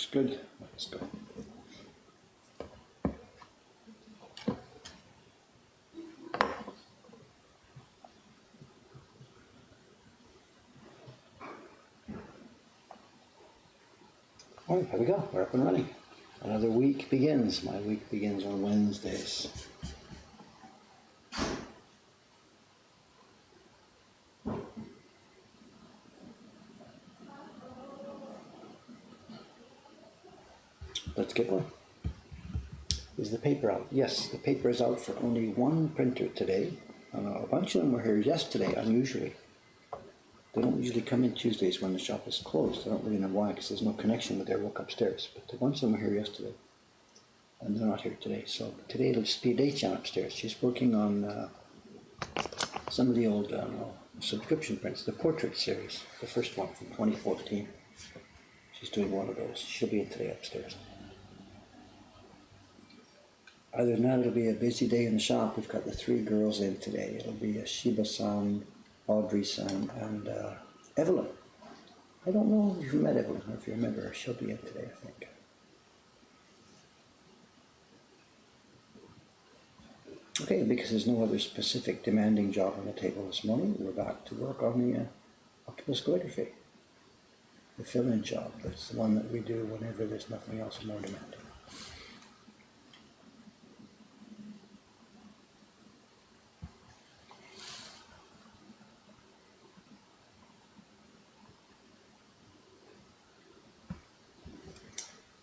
Looks good. Let's go. All right, here we go. We're up and running. Another week begins. My week begins on Wednesdays. Let's get going. Is the paper out? Yes, the paper is out for only one printer today. A bunch of them were here yesterday, unusually. They don't usually come in Tuesdays when the shop is closed. I don't really know why, because there's no connection with their work upstairs. But a bunch of them were here yesterday, and they're not here today. So today it'll just be Daychan upstairs. She's working on some of the old subscription prints, the portrait series, the first one from 2014. She's doing one of those. She'll be in today upstairs. Other than that, it'll be a busy day in the shop. We've got the 3 girls in today. It'll be Shiba-san, Audrey-san, and Evelyn. I don't know if you've met Evelyn, or if you remember her. She'll be in today, I think. Okay, because there's no other specific demanding job on the table this morning, we're back to work on the Octopus calligraphy. The fill-in job. That's the one that we do whenever there's nothing else more demanding.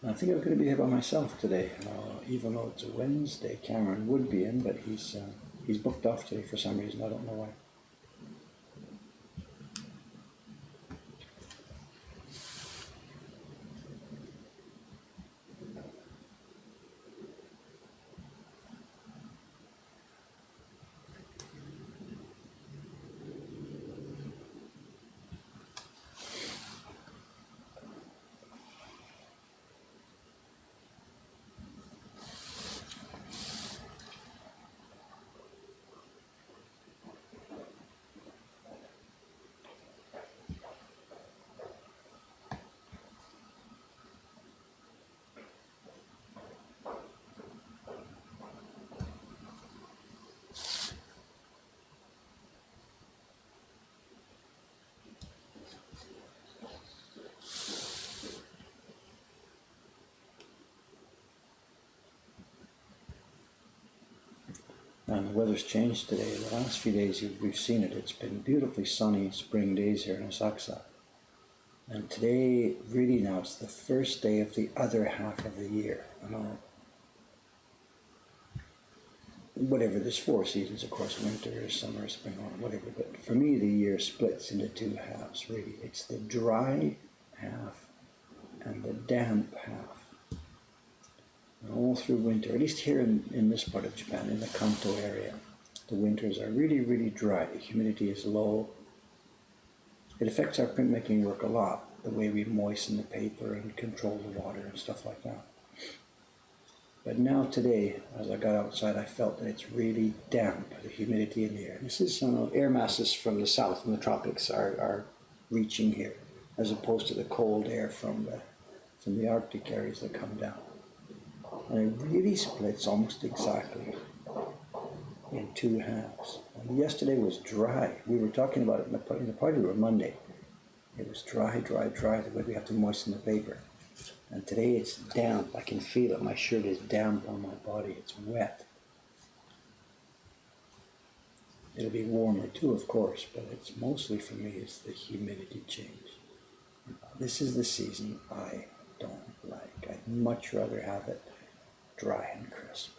I think I'm going to be here by myself today, even though it's a Wednesday. Cameron would be in, but he's booked off today for some reason. I don't know why. And the weather's changed today. The last few days we've seen it. It's been beautifully sunny spring days here in Asakusa. And today, really now, it's the first day of the other half of the year. Whatever, there's 4 seasons, of course, winter, summer, spring, or whatever. But for me, the year splits into 2 halves, really. It's the dry half and the damp half. All through winter, at least here in this part of Japan, in the Kanto area, the winters are really, really dry. The humidity is low. It affects our printmaking work a lot, the way we moisten the paper and control the water and stuff like that. But now today, as I got outside, I felt that it's really damp, the humidity in the air. This is air masses from the south, from the tropics, are reaching here, as opposed to the cold air from the Arctic areas that come down. And it really splits almost exactly in 2 halves. And yesterday was dry. We were talking about it in the party room Monday. It was dry, the way we have to moisten the paper. And today it's damp. I can feel it. My shirt is damp on my body. It's wet. It'll be warmer too, of course, but it's mostly for me, it's the humidity change. This is the season I don't like. I'd much rather have it dry and crisp.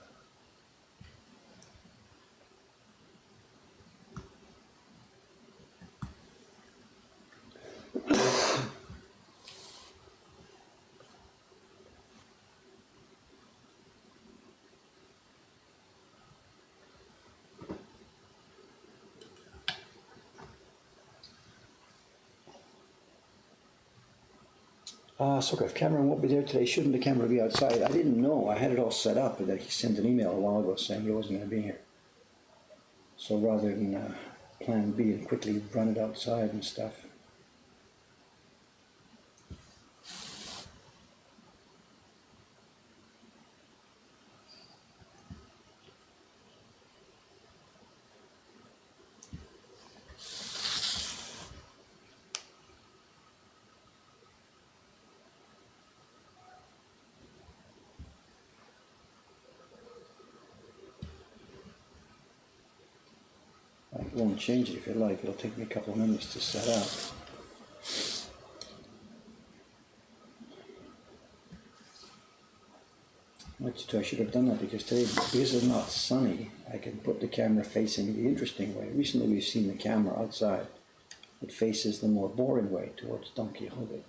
So if Cameron won't be there today, shouldn't the camera be outside? I didn't know. I had it all set up, and then he sent an email a while ago saying he wasn't going to be here. So rather than plan B and quickly run it outside and stuff. won't change it if you like. It'll take me a couple of minutes to set up. I should have done that because today, because it's not sunny, I can put the camera facing the interesting way. Recently we've seen the camera outside. It faces the more boring way towards Don Quixote.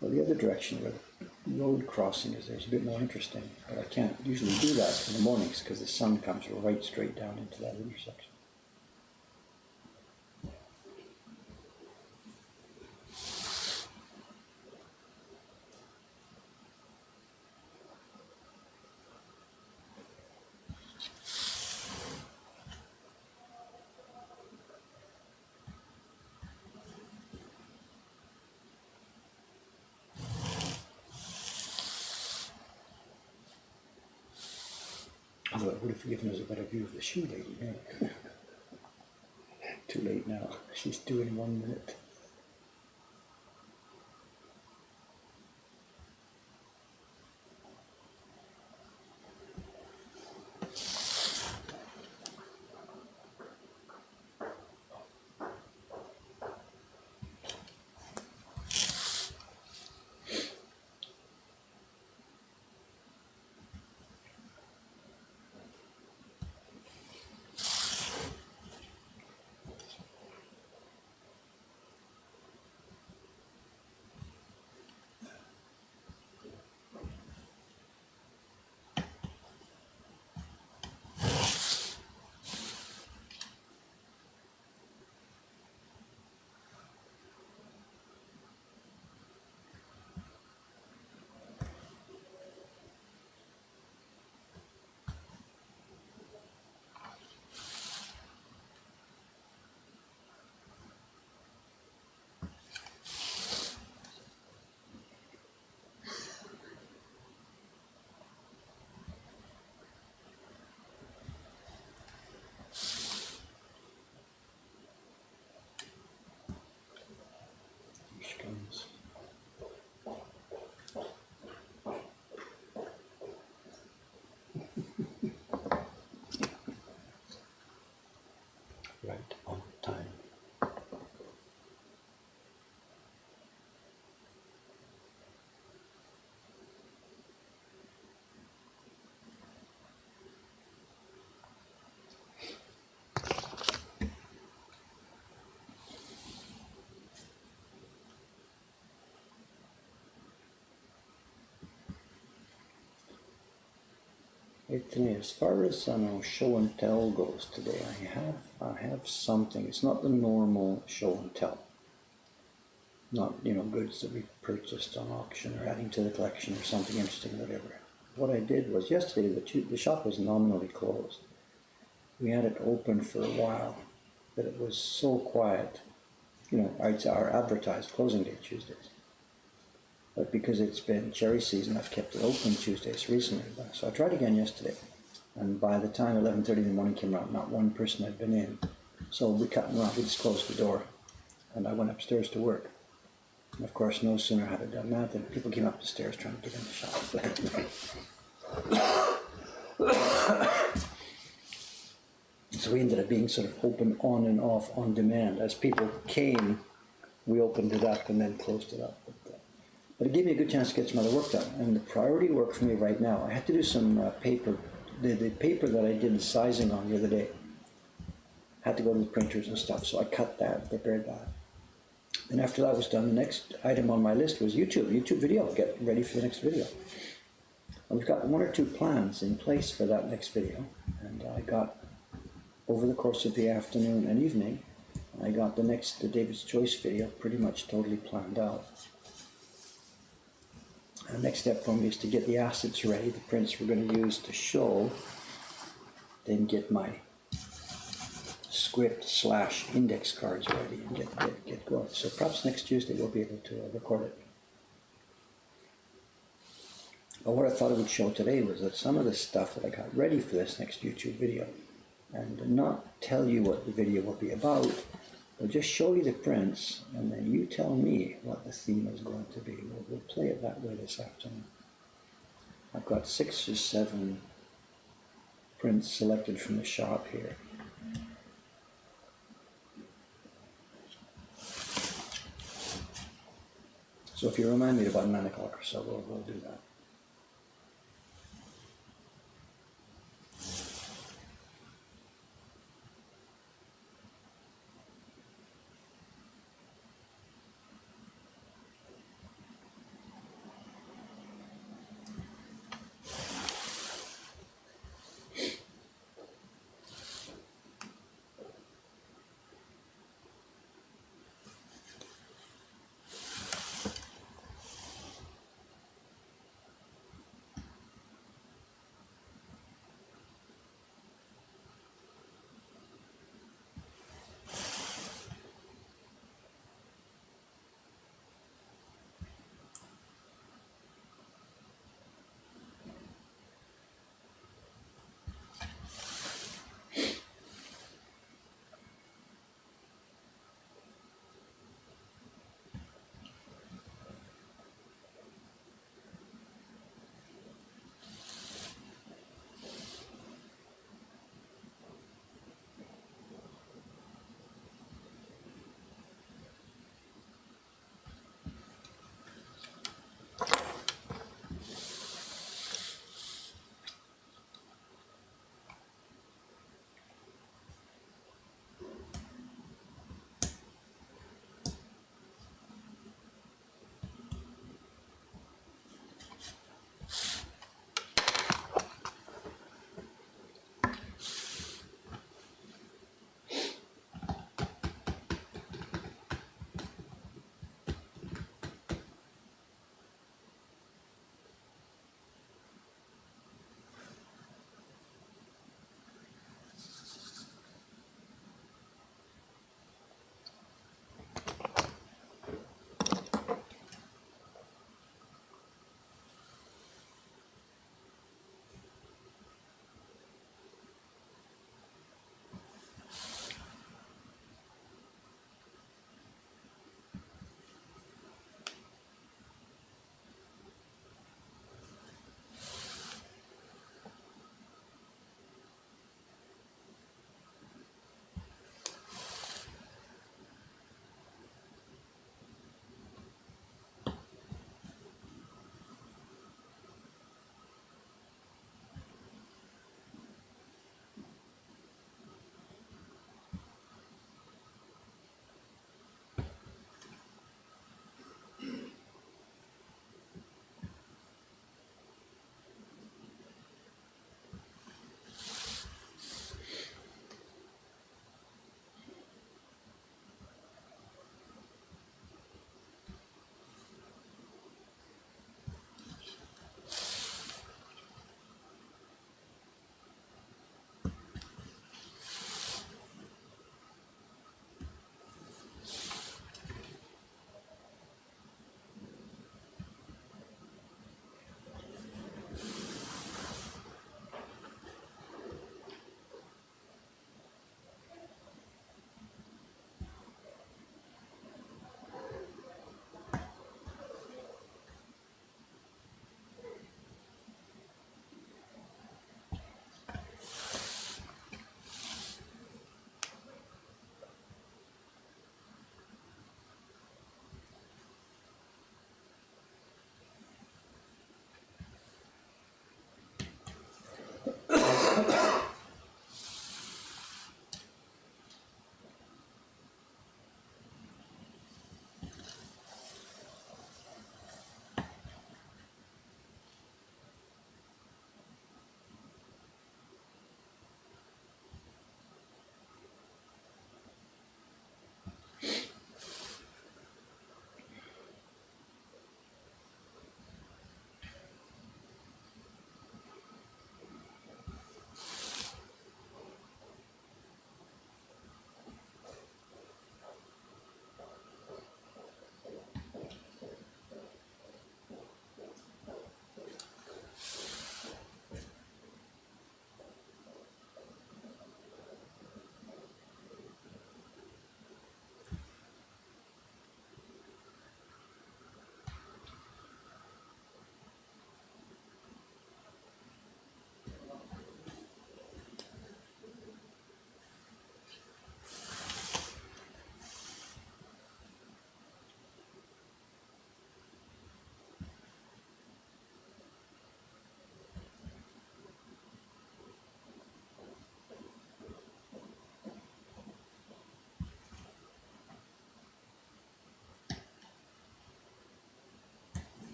Well, the other direction where the road crossing is, there's a bit more interesting. But I can't usually do that in the mornings because the sun comes right straight down into that intersection. Although it would have given us a better view of the shoe lady, yeah. Too late now. She's due in 1 minute. Comes. Right on time. Today, as far as show and tell goes today, I have something. It's not the normal show and tell. Not goods that we purchased on auction or adding to the collection or something interesting, whatever. What I did was yesterday the shop was nominally closed. We had it open for a while, but it was so quiet. It's our advertised closing day Tuesdays. But because it's been cherry season, I've kept it open Tuesdays recently. So I tried again yesterday. And by the time 11:30 in the morning came around, not one person had been in. So we cut and run. We just closed the door. And I went upstairs to work. And of course, no sooner had I done that than people came up the stairs trying to get in the shop. So we ended up being sort of open on and off on demand. As people came, we opened it up and then closed it up. But it gave me a good chance to get some other work done. And the priority work for me right now, I had to do some paper. The paper that I did the sizing on the other day, had to go to the printers and stuff. So I cut that, prepared that. And after that was done, the next item on my list was YouTube video, get ready for the next video. And we've got 1 or 2 plans in place for that next video. And I got, over the course of the afternoon and evening, I got the David's Choice video pretty much totally planned out. The next step for me is to get the assets ready, the prints we're going to use to show, then get my script/index cards ready and get going. So perhaps next Tuesday we'll be able to record it. But what I thought I would show today was that some of the stuff that I got ready for this next YouTube video, and not tell you what the video will be about, but just show you the prints, and then you tell me what the theme is going to be. We'll play it that way this afternoon. I've got 6 or 7 prints selected from the shop here. So if you remind me about 9 o'clock or so, we'll do that.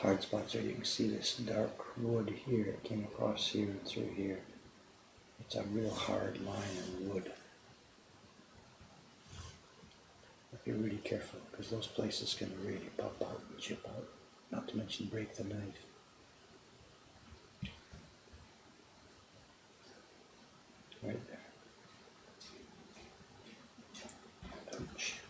hard spots there. You can see this dark wood here. It came across here and through here. It's a real hard line of wood. Be really careful because those places can really pop out and chip out, not to mention break the knife. Right there. Ouch.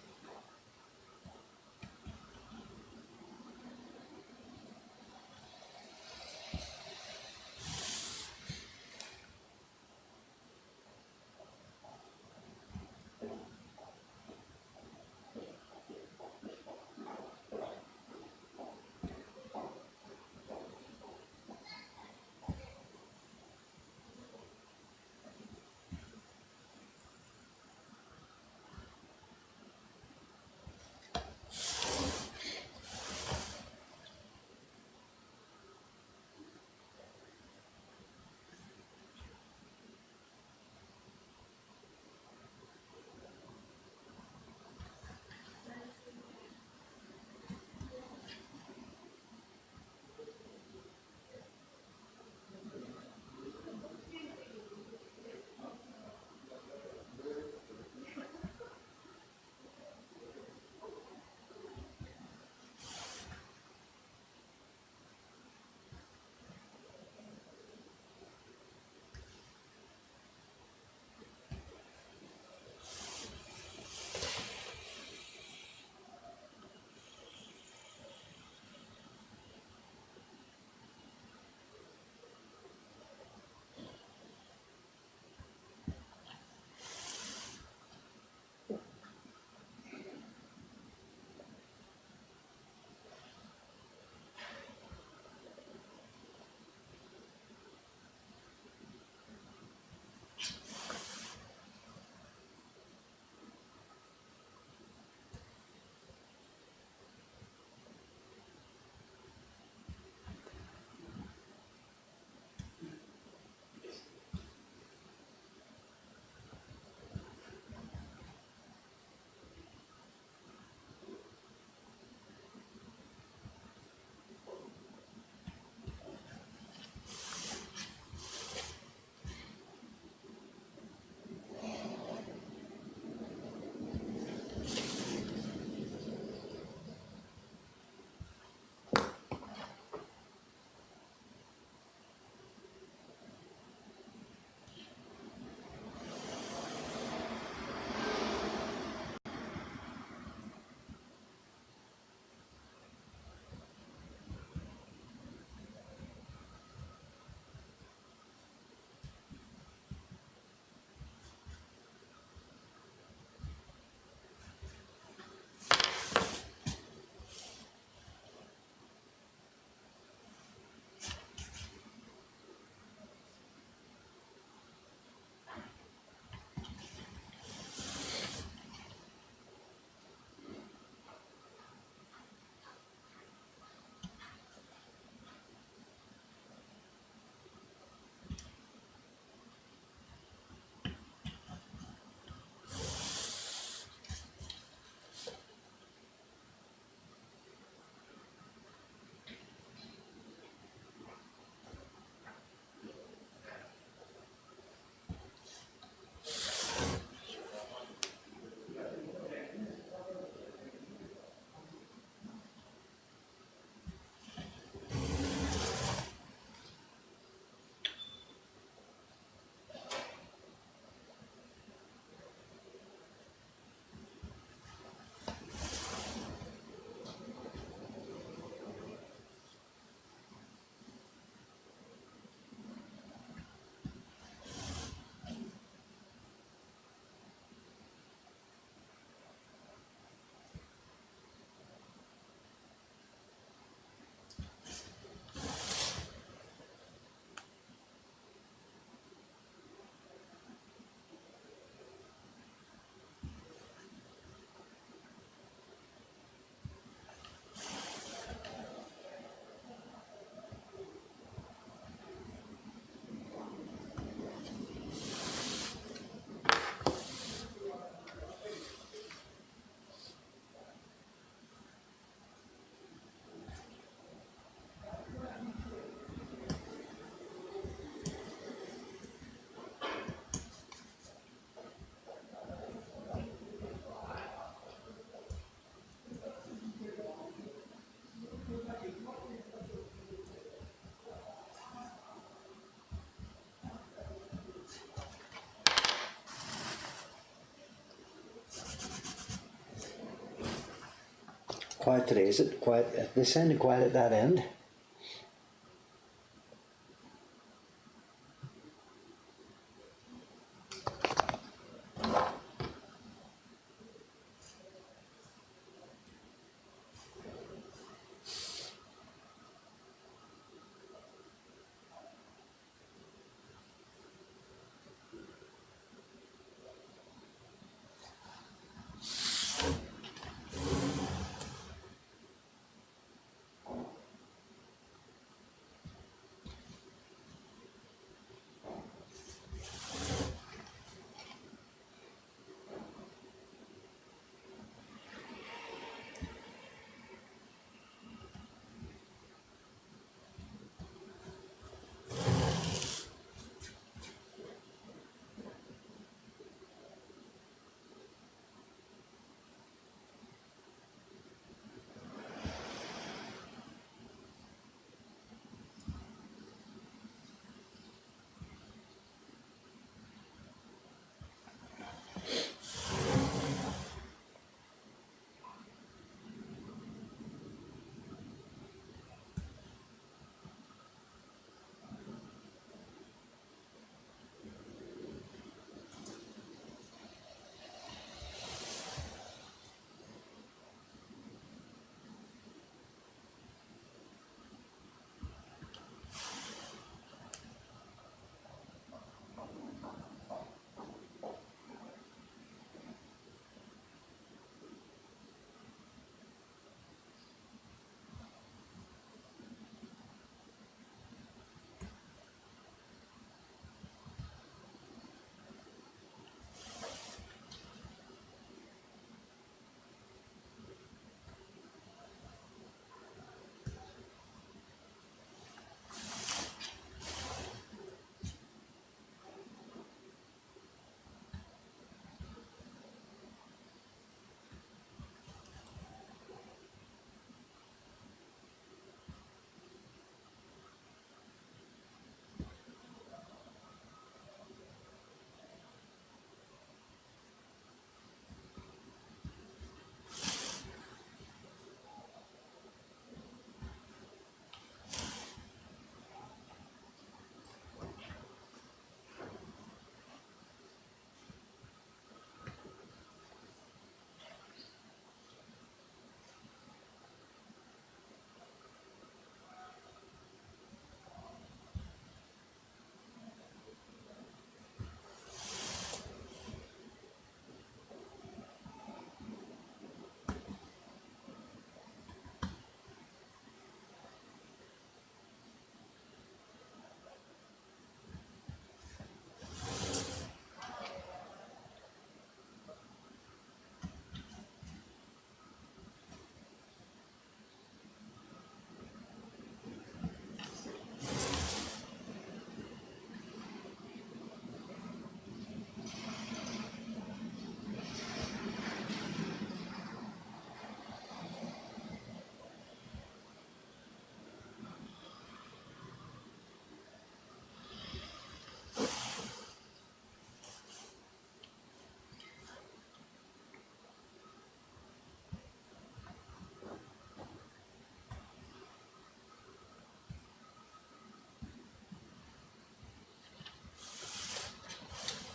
quiet today, is it? Quiet at this end and quiet at that end?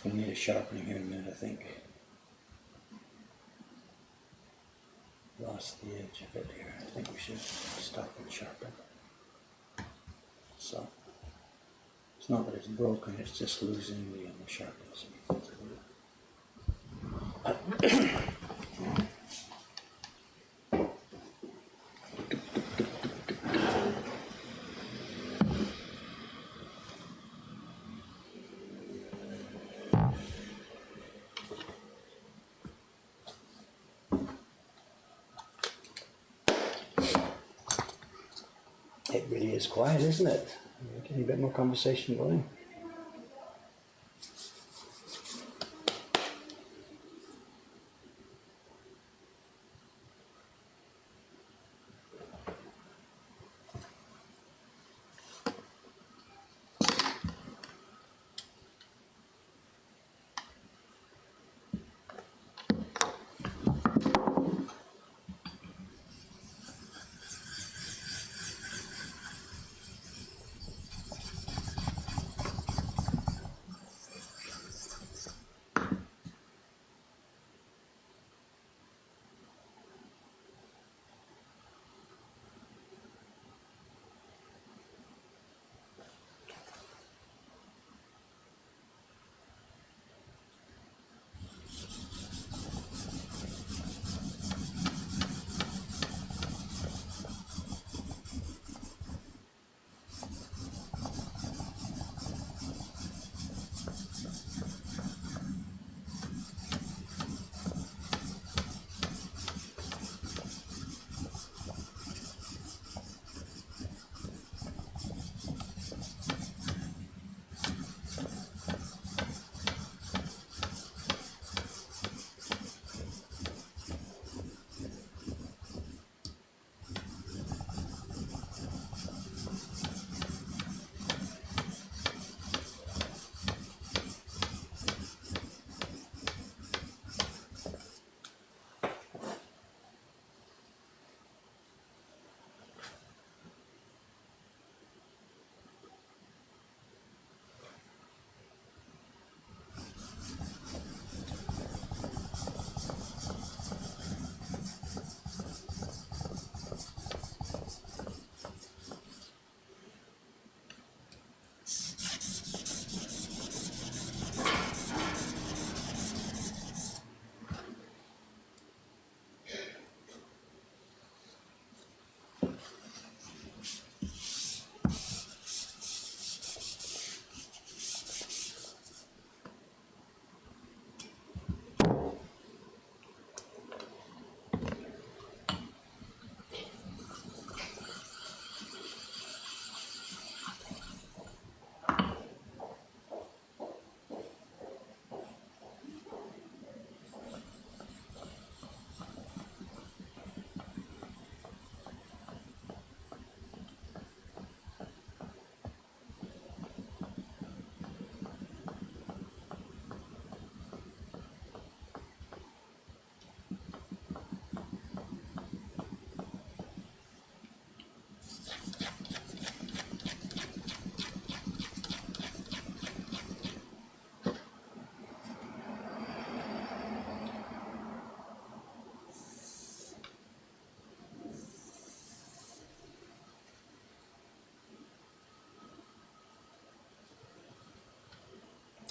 We need a sharpening here in a minute, I think. Lost the edge of it here. I think we should stop and sharpen. So, it's not that it's broken, it's just losing the sharpness. It really is quiet, isn't it? We're getting a bit more conversation going.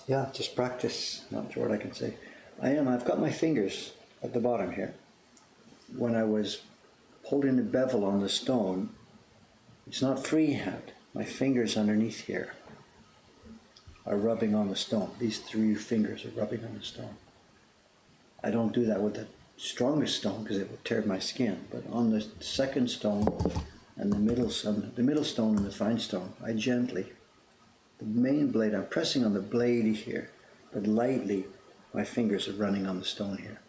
Yeah, just practice, not sure what I can say. I've got my fingers at the bottom here. When I was holding the bevel on the stone, it's not freehand. My fingers underneath here are rubbing on the stone. These 3 fingers are rubbing on the stone. I don't do that with the strongest stone because it would tear my skin, but on the second stone and the middle stone and the fine stone, I gently, the main blade, I'm pressing on the blade here, but lightly my fingers are running on the stone here.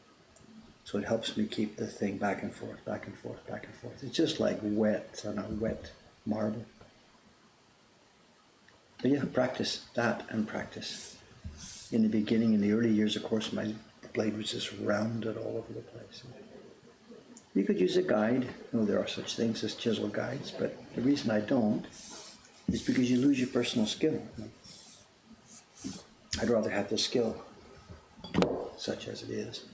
So it helps me keep the thing back and forth, back and forth, back and forth. It's just like wet on a wet marble. But yeah, practice that and practice. In the beginning, in the early years, of course, my blade was just rounded all over the place. You could use a guide. No, there are such things as chisel guides, but the reason I don't is because you lose your personal skill. I'd rather have the skill, such as it is.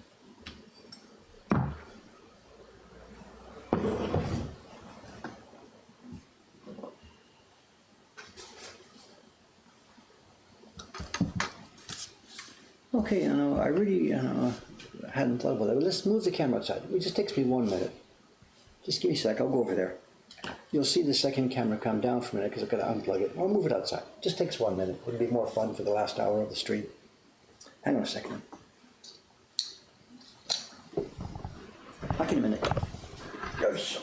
Okay, I really hadn't thought about that. But let's move the camera outside. It just takes me 1 minute. Just give me a sec, I'll go over there. You'll see the second camera come down for a minute because I've got to unplug it. I'll move it outside. Just takes 1 minute. It'll be more fun for the last hour of the stream. Hang on a second. Back in a minute. Yes.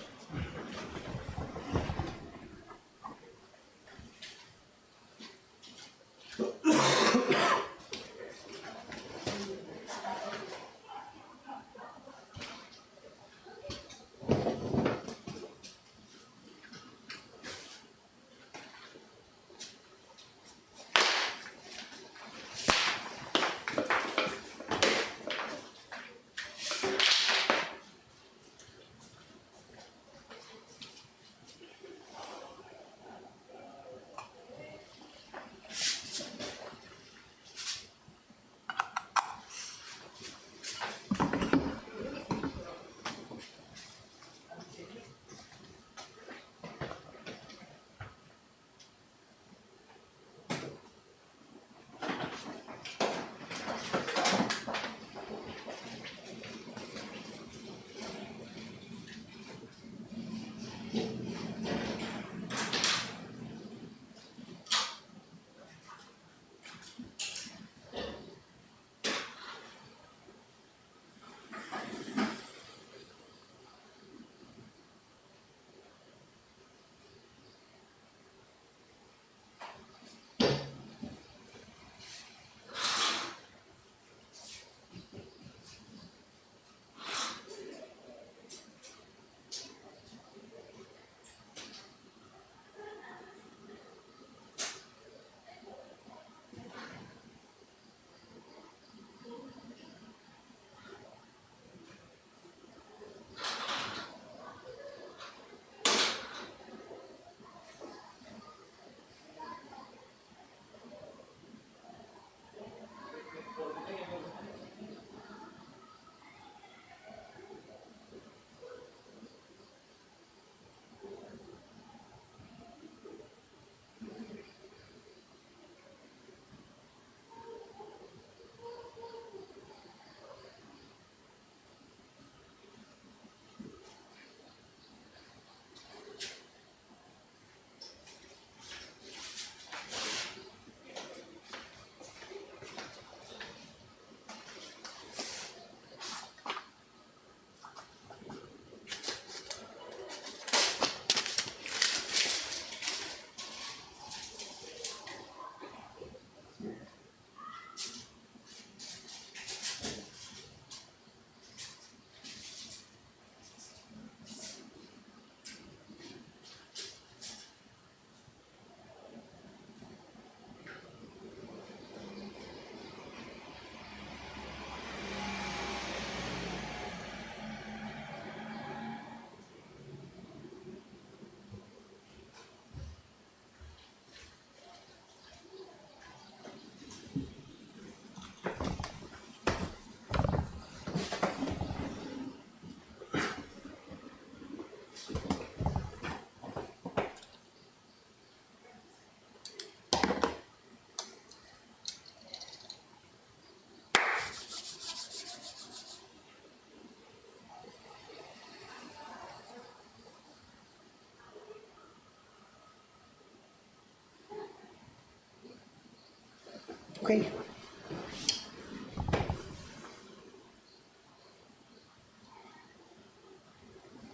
Okay.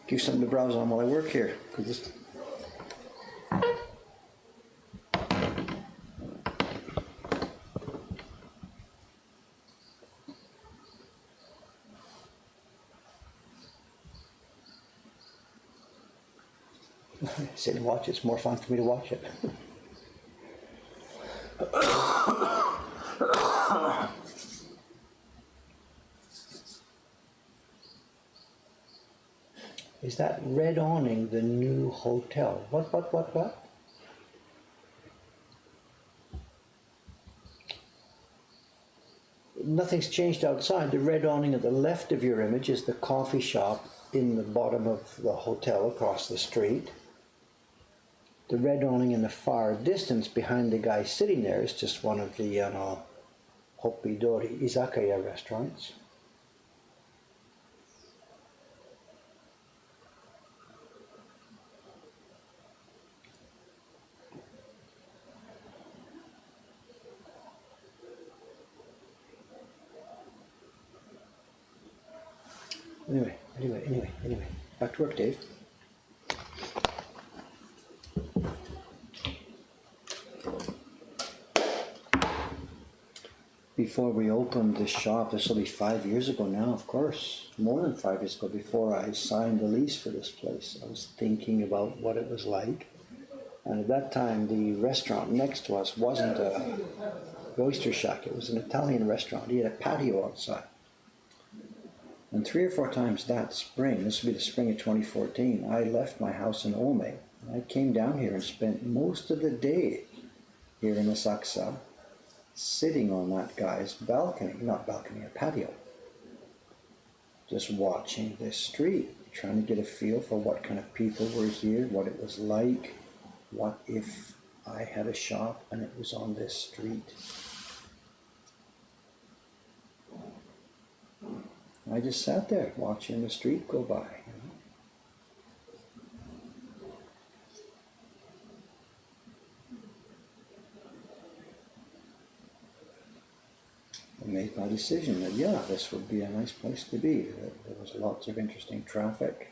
Give you something to browse on while I work here, because this. Sit and watch. It's more fun for me to watch it. Is that red awning the new hotel? What? Nothing's changed outside. The red awning at the left of your image is the coffee shop in the bottom of the hotel across the street. The red awning in the far distance behind the guy sitting there is just one of the Hoppidori izakaya restaurants. Anyway. Back to work, Dave. Before we opened this shop, this will be 5 years ago now, of course, more than 5 years ago, before I signed the lease for this place, I was thinking about what it was like. And at that time, the restaurant next to us wasn't a oyster shack, it was an Italian restaurant. He had a patio outside. And 3 or 4 times that spring, this would be the spring of 2014, I left my house in Ome. And I came down here and spent most of the day here in Asakusa, sitting on that guy's balcony, not balcony, a patio, just watching this street, trying to get a feel for what kind of people were here, what it was like, what if I had a shop and it was on this street. I just sat there watching the street go by. I made my decision that, yeah, this would be a nice place to be. There was lots of interesting traffic.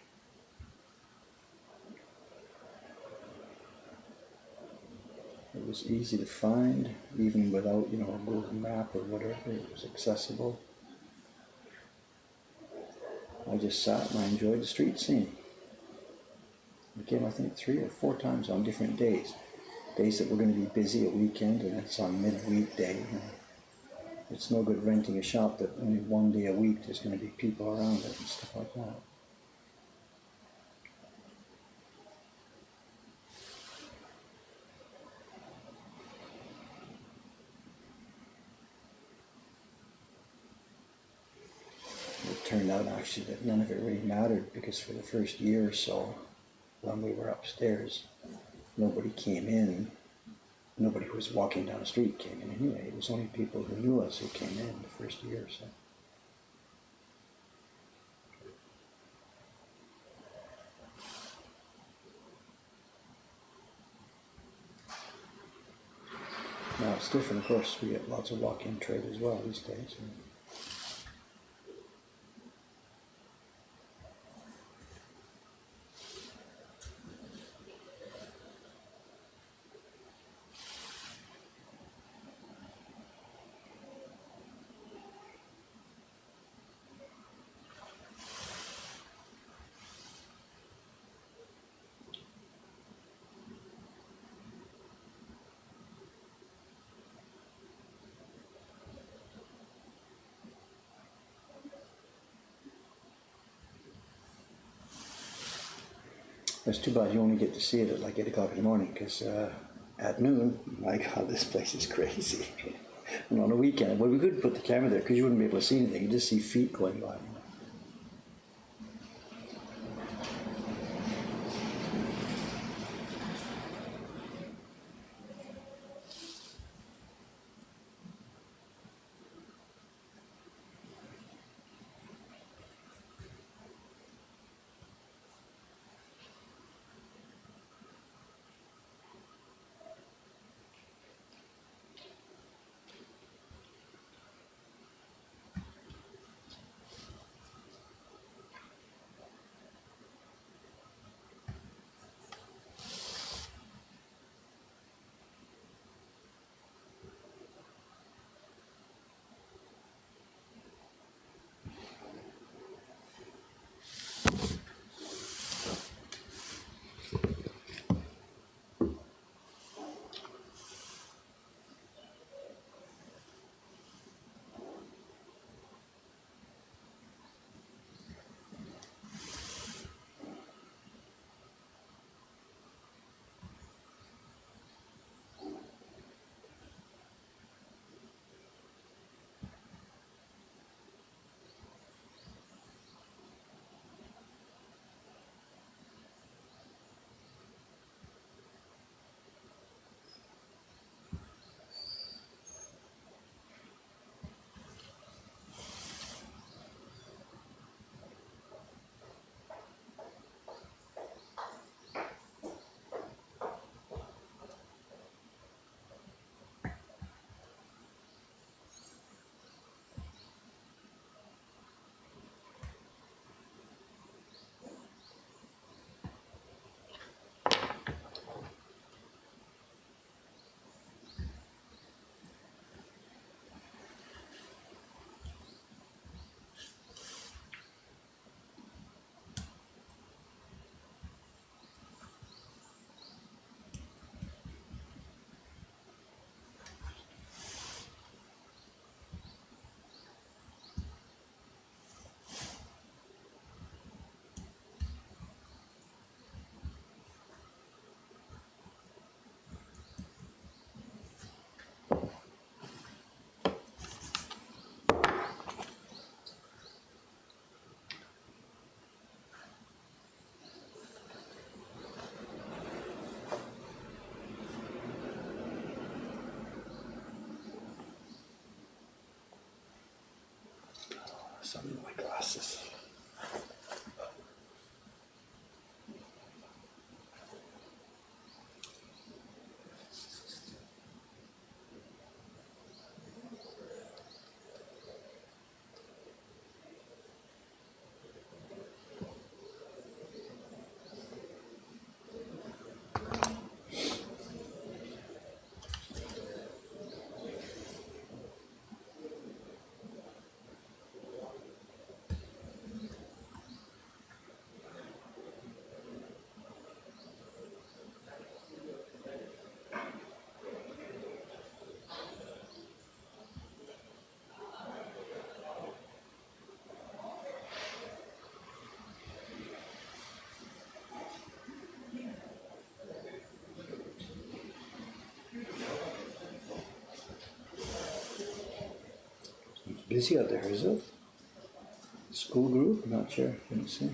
It was easy to find, even without, a Google map or whatever. It was accessible. I just sat and I enjoyed the street scene. I came, I think, 3 or 4 times on different days. Days that were going to be busy at weekend, and it's on midweek day. It's no good renting a shop that only 1 day a week there's going to be people around it and stuff like that. It turned out actually that none of it really mattered, because for the first year or so, when we were upstairs, nobody came in. Nobody who was walking down the street came in anyway. It was only people who knew us who came in the first year or so. Now it's different, of course. We get lots of walk-in trade as well these days. It's too bad you only get to see it at like 8 o'clock in the morning, because at noon, my God, this place is crazy. And on a weekend, well, we couldn't put the camera there because you wouldn't be able to see anything. You just see feet going by. some of my glasses. It's busy out there, is it? School group? Not sure. Couldn't see.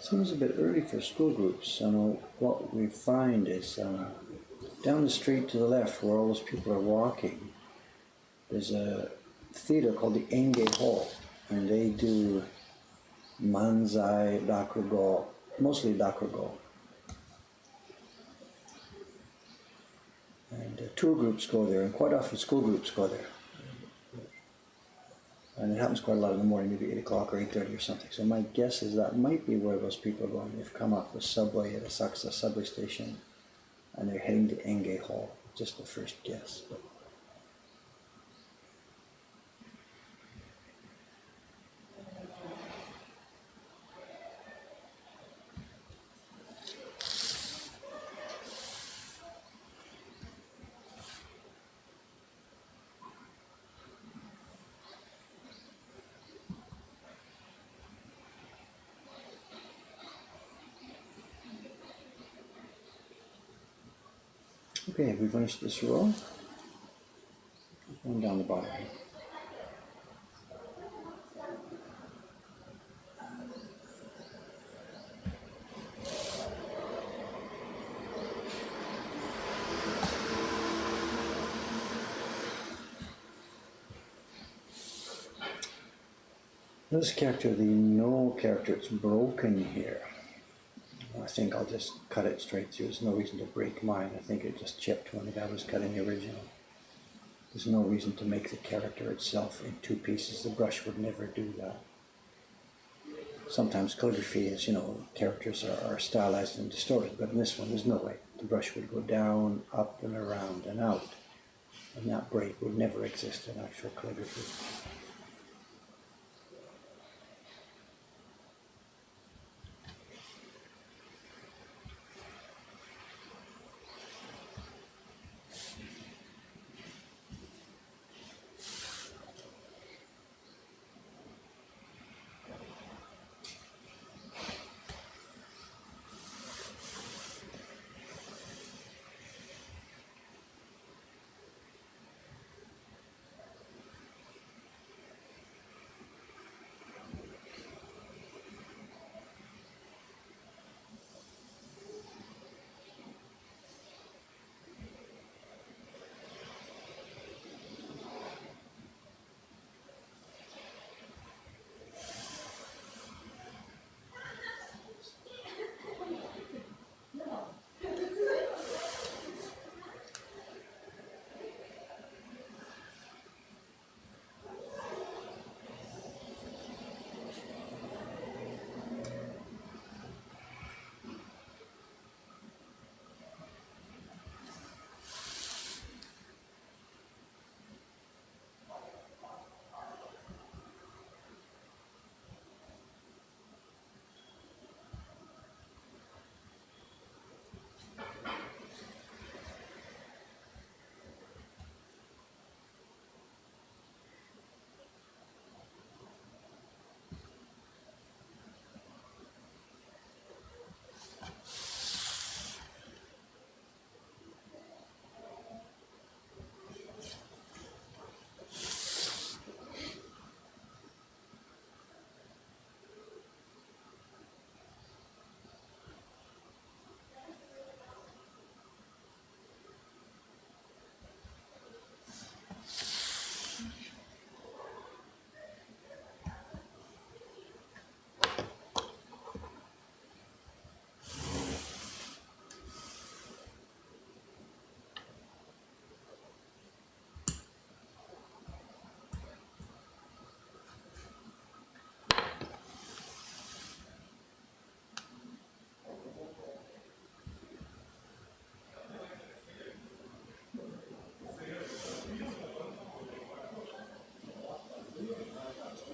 Seems a bit early for school groups. I know what we find is down the street to the left where all those people are walking, there's a theater called the Enge Hall, and they do manzai, dakugo, mostly dakugo. And tour groups go there, and quite often school groups go there. And it happens quite a lot in the morning, maybe 8 o'clock or 8:30 or something. So my guess is that might be where those people are going. They've come off the subway at Asakusa subway station, and they're heading to Enge Hall. Just the first guess. But okay, have we finished this row? Going down the bottom. This character, the no character, it's broken here. I think I'll just cut it straight through. There's no reason to break mine. I think it just chipped when the guy was cutting the original. There's no reason to make the character itself in two pieces. The brush would never do that. Sometimes calligraphy is, characters are stylized and distorted, but in this one, there's no way. The brush would go down, up, and around, and out. And that break would never exist in actual calligraphy.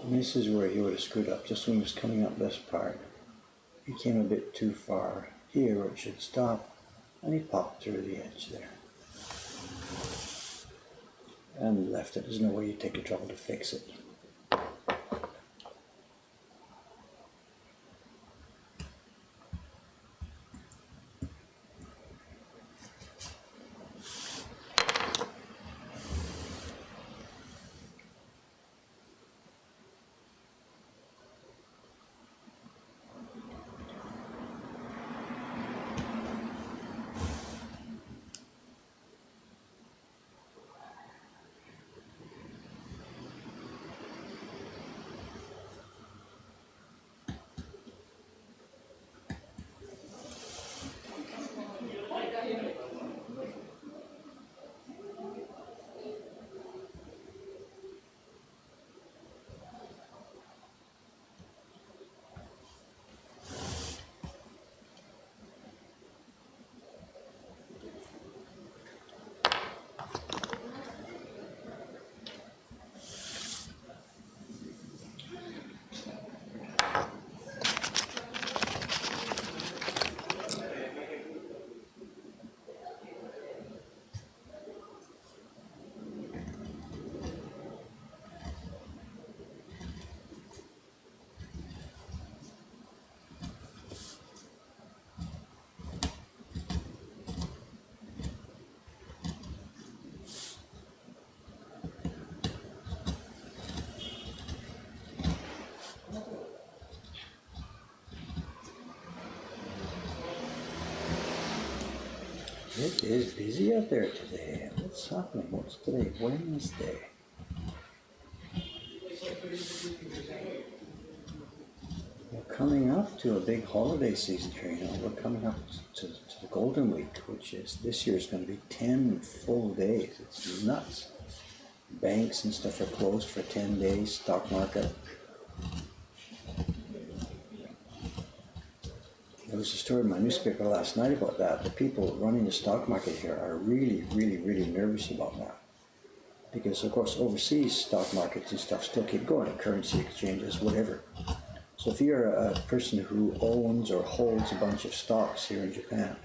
And this is where he would have screwed up, just when he was coming up this part. He came a bit too far here where it should stop, and he popped through the edge there. And left it. There's no way you take the trouble to fix it. It is busy out there today. What's happening? What's today? Wednesday. We're coming up to a big holiday season here. You know, we're coming up to the Golden Week, which is this year is going to be 10 full days. It's nuts. Banks and stuff are closed for 10 days. Stock market. There was a story in my newspaper last night about that. The people running the stock market here are really, really, really nervous about that. Because, of course, overseas stock markets and stuff still keep going, currency exchanges, whatever. So if you're a person who owns or holds a bunch of stocks here in Japan,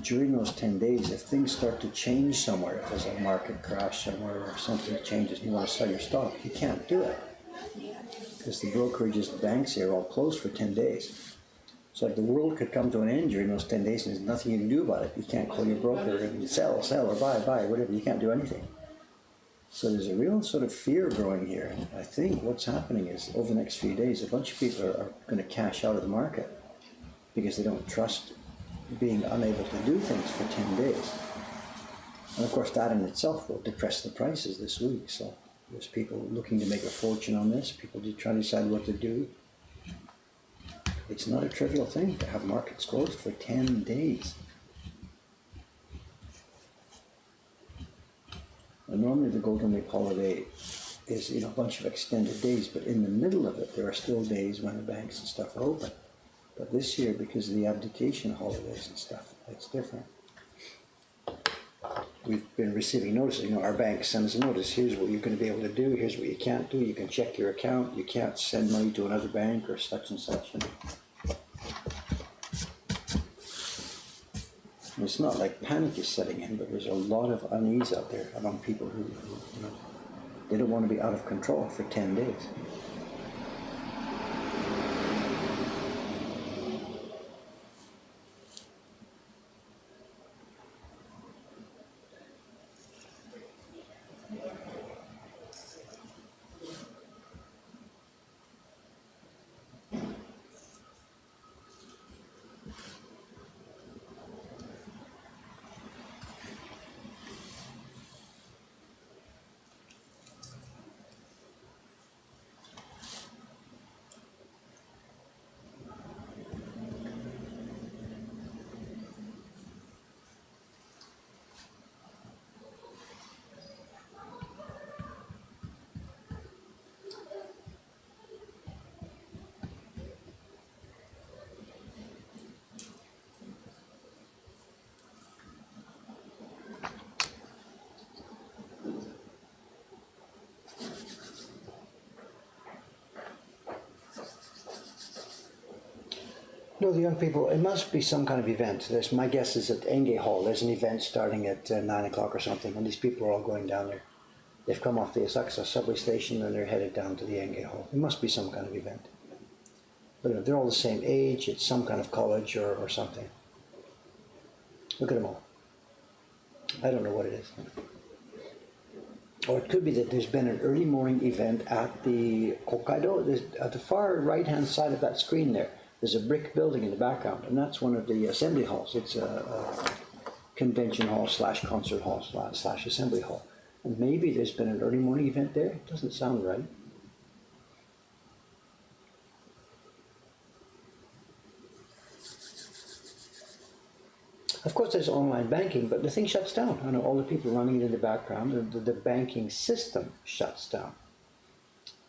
during those 10 days, if things start to change somewhere, if there's a market crash somewhere or something changes and you want to sell your stock, you can't do it. Because the brokerages, the banks here are all closed for 10 days. So like the world could come to an end during those 10 days and there's nothing you can do about it. You can't call your broker and sell or buy, whatever. You can't do anything. So there's a real sort of fear growing here. And I think what's happening is over the next few days, a bunch of people are going to cash out of the market because they don't trust being unable to do things for 10 days. And of course that in itself will depress the prices this week. So there's people looking to make a fortune on this, people trying to decide what to do. It's not a trivial thing to have markets closed for 10 days. And normally the Golden Week holiday is, you know, a bunch of extended days, but in the middle of it there are still days when the banks and stuff are open. But this year, because of the abdication holidays and stuff, it's different. We've been receiving notices, you know, our bank sends a notice, here's what you're going to be able to do, here's what you can't do, you can check your account, you can't send money to another bank or such and such. And it's not like panic is setting in, but there's a lot of unease out there among people who you know, they don't want to be out of control for 10 days. No, the young people, it must be some kind of event. My guess is at Enge Hall, there's an event starting at 9 o'clock or something, and these people are all going down there. They've come off the Asakusa subway station and they're headed down to the Enge Hall. It must be some kind of event. But they're all the same age, it's some kind of college or something. Look at them all. I don't know what it is. Or it could be that there's been an early morning event at the Hokkaido. At the far right-hand side of that screen there's a brick building in the background, and that's one of the assembly halls. It's a convention hall slash concert hall slash assembly hall. And maybe there's been an early morning event there. It doesn't sound right. Of course, there's online banking, but the thing shuts down. I know all the people running it in the background, the banking system shuts down.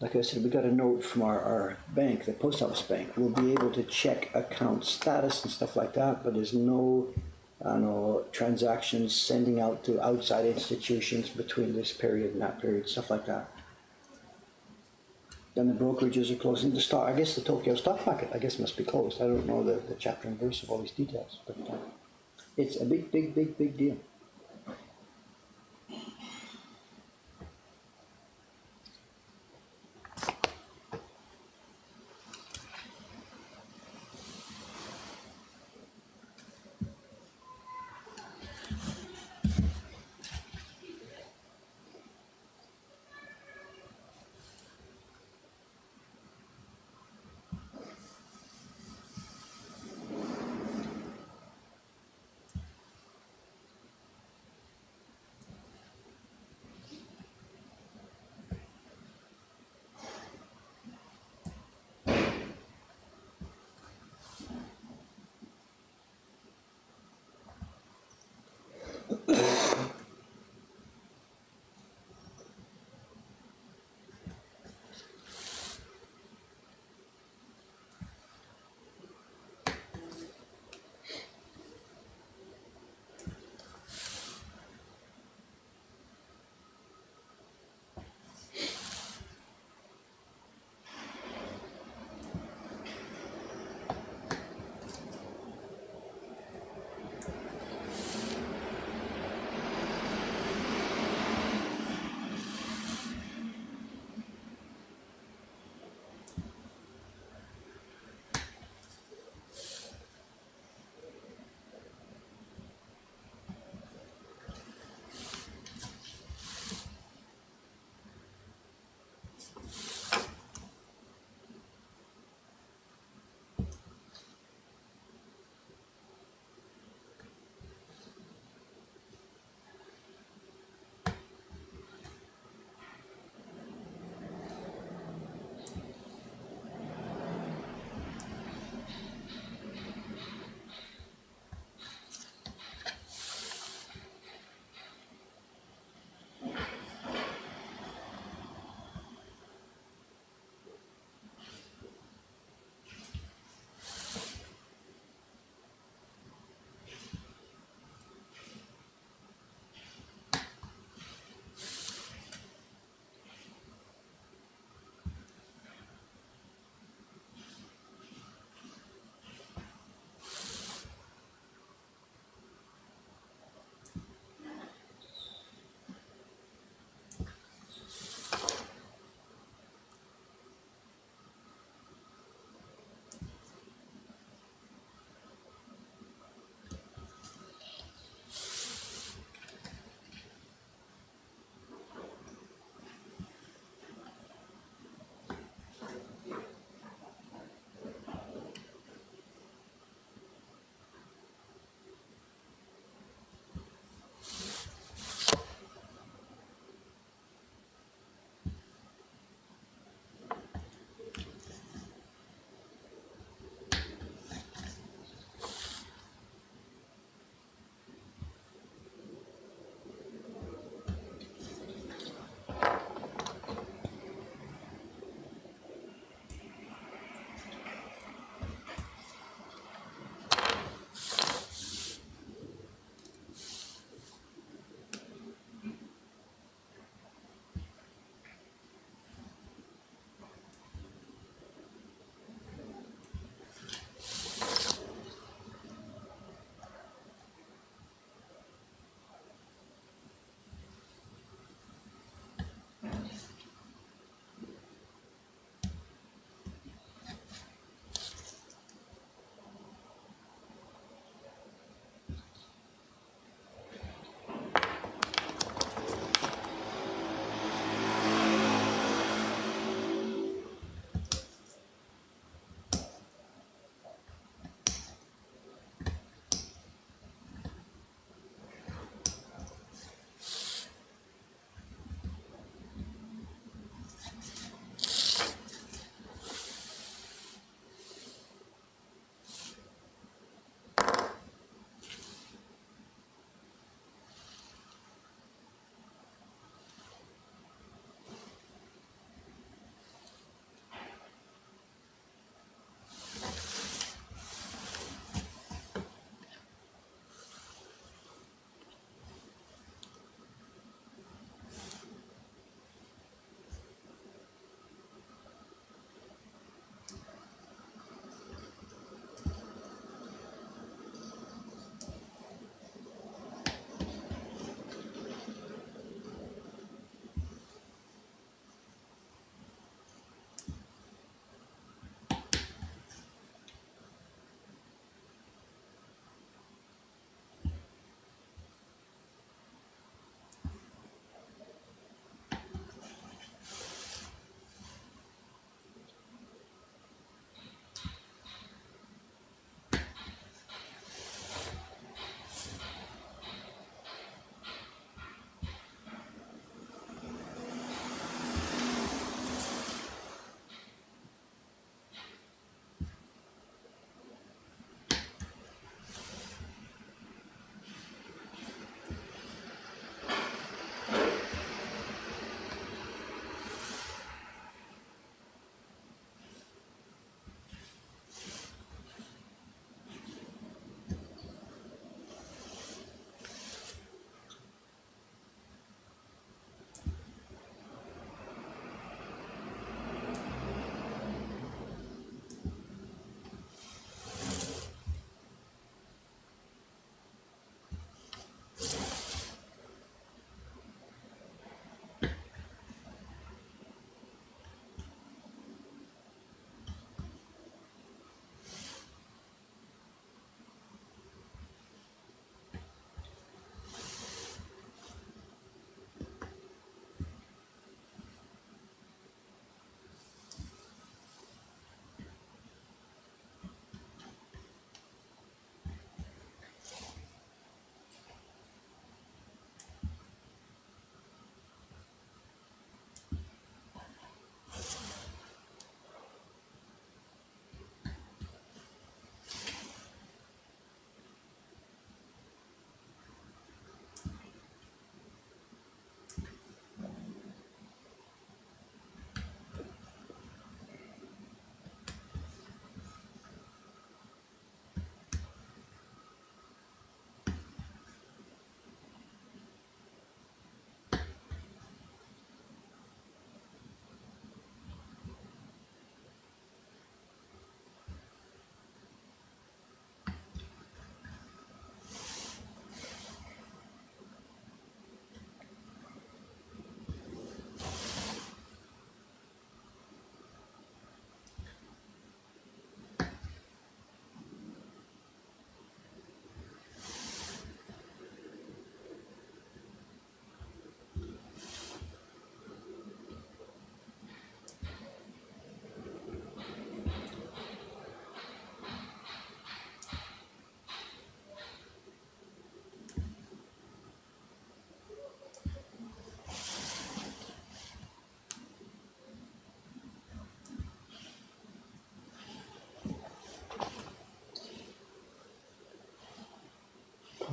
Like I said, we got a note from our bank, the post office bank. We'll be able to check account status and stuff like that, but there's no transactions sending out to outside institutions between this period and that period, stuff like that. Then the brokerages are closing the stock. I guess the Tokyo stock market, I guess, must be closed. I don't know the chapter and verse of all these details, but it's a big deal.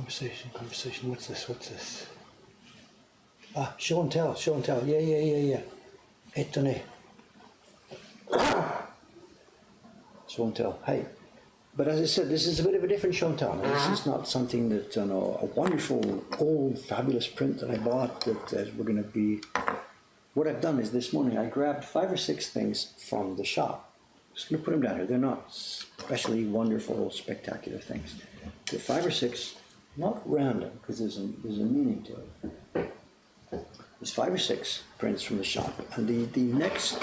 conversation. What's this? Ah, show and tell. Yeah. Etone. Show and tell. Hey. But as I said, this is a bit of a different show and tell. Now, this is not something that, a wonderful, old, fabulous print that I bought that we're going to be... What I've done is this morning I grabbed 5 or 6 things from the shop. Just going to put them down here. They're not especially wonderful, spectacular things. They're 5 or 6, not random, because there's a meaning to it. There's 5 or 6 prints from the shop. And the next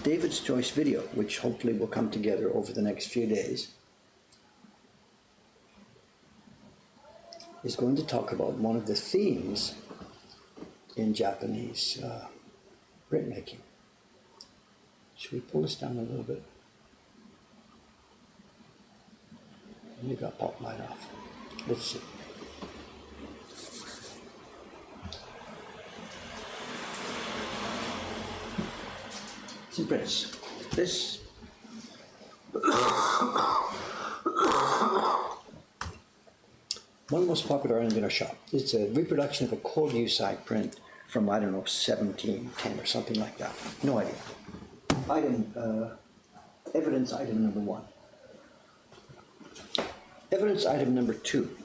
David's Choice video, which hopefully will come together over the next few days, is going to talk about one of the themes in Japanese printmaking. Should we pull this down a little bit? You got pop light off. Let's see. Some prints. This one of the most popular items in our shop. It's a reproduction of a Koryusai print from, I don't know, 1710 or something like that. No idea. Evidence item number 1. Evidence item number 2.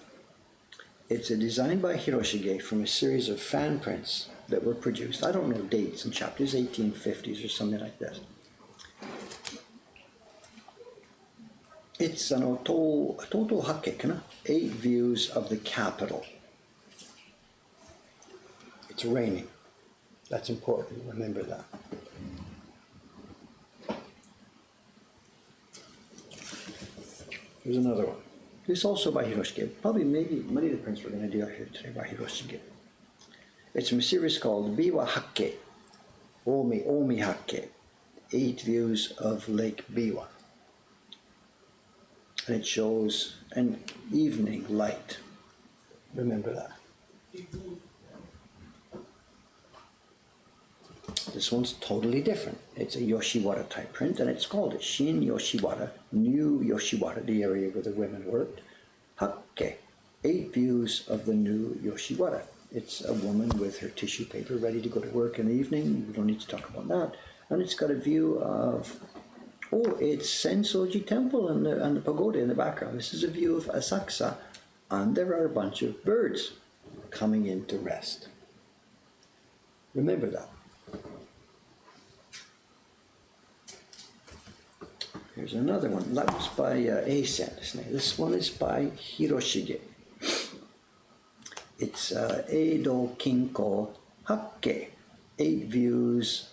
It's a design by Hiroshige from a series of fan prints that were produced. I don't know dates and chapters, 1850s or something like that. It's an Toto Hake, 8 views of the capital. It's raining. That's important, remember that. Here's another one. This is also by Hiroshige. Probably maybe many of the prints we're going to do out here today by Hiroshige. It's from a series called Biwa Hake, Omi Hake, 8 views of Lake Biwa. And it shows an evening light. Remember that. This one's totally different. It's a Yoshiwara type print, and it's called it Shin Yoshiwara, New Yoshiwara, the area where the women worked. Hake, 8 views of the new Yoshiwara. It's a woman with her tissue paper ready to go to work in the evening. We don't need to talk about that. And it's got a view of, it's Sensoji Temple and the pagoda in the background. This is a view of Asakusa, and there are a bunch of birds coming in to rest. Remember that. Here's another one. That was by Eisen. This one is by Hiroshige. It's Edo Kinko Hake. 8 views,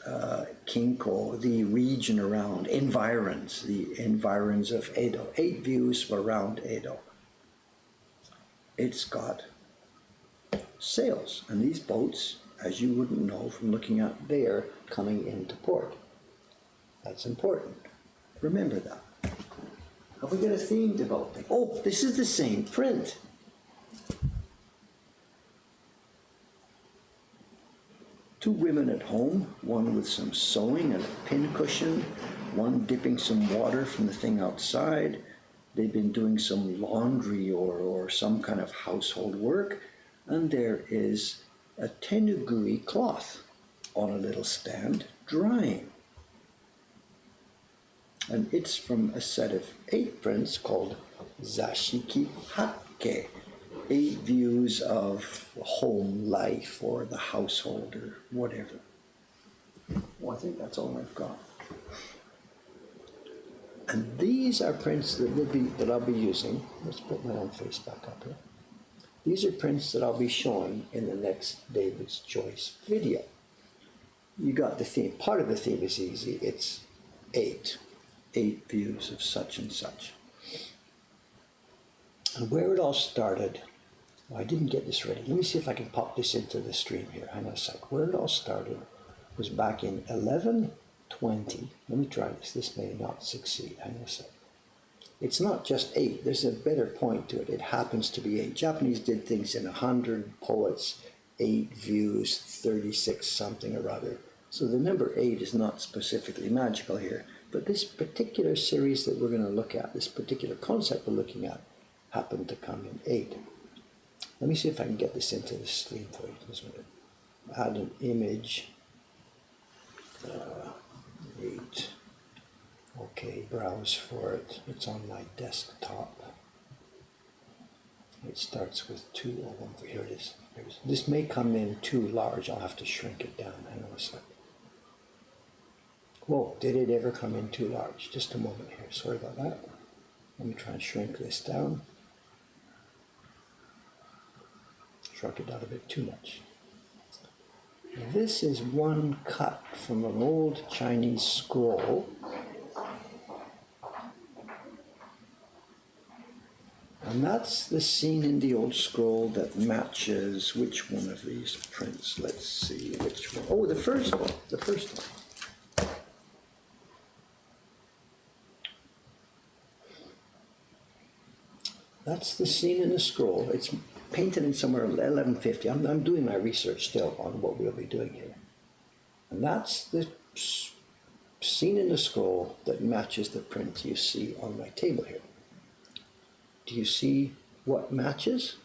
Kinko, the region around, the environs of Edo. 8 views around Edo. It's got sails, and these boats, as you wouldn't know from looking at there, coming into port. That's important. Remember that. Have we got a theme developing? Oh, this is the same print. Two women at home, one with some sewing and a pin cushion, one dipping some water from the thing outside. They've been doing some laundry or some kind of household work, and there is a tenuguri cloth on a little stand drying. And it's from a set of 8 prints called Zashiki Hake, 8 views of home life or the household or whatever. Well, I think that's all I've got. And these are prints that I'll be using. Let's put my own face back up here. These are prints that I'll be showing in the next David's Choice video. You got the theme. Part of the theme is easy. It's 8 views of such and such. And where it all started, I didn't get this ready. Let me see if I can pop this into the stream here. Hang on a sec. Where it all started was back in 1120. Let me try this. This may not succeed. Hang on a sec. It's not just 8. There's a better point to it. It happens to be 8. Japanese did things in 100 poets, 8 views, 36 something or other. So the number 8 is not specifically magical here. But this particular series that we're going to look at, this particular concept we're looking at, happened to come in 8. Let me see if I can get this into the stream for you. Just a minute. Add an image. 8. Okay, browse for it. It's on my desktop. It starts with 201. Here it is. This may come in too large. I'll have to shrink it down. Hang on a sec. Whoa, did it ever come in too large? Just a moment here. Sorry about that. Let me try and shrink this down. Shrunk it down a bit too much. This is one cut from an old Chinese scroll. And that's the scene in the old scroll that matches which one of these prints? Let's see which one. Oh, the first one. The first one. That's the scene in the scroll. It's painted in somewhere 1150. I'm doing my research still on what we'll be doing here. And that's the scene in the scroll that matches the print you see on my table here. Do you see what matches?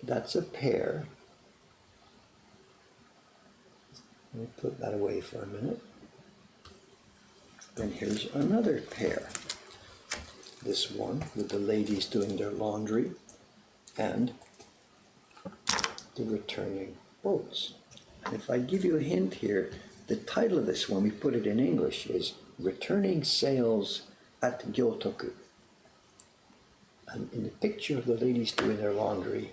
That's a pair. Let me put that away for a minute. Then here's another pair. This one with the ladies doing their laundry and the returning boats. And if I give you a hint here, the title of this one, we put it in English, is Returning Sails at Gyotoku. And in the picture of the ladies doing their laundry,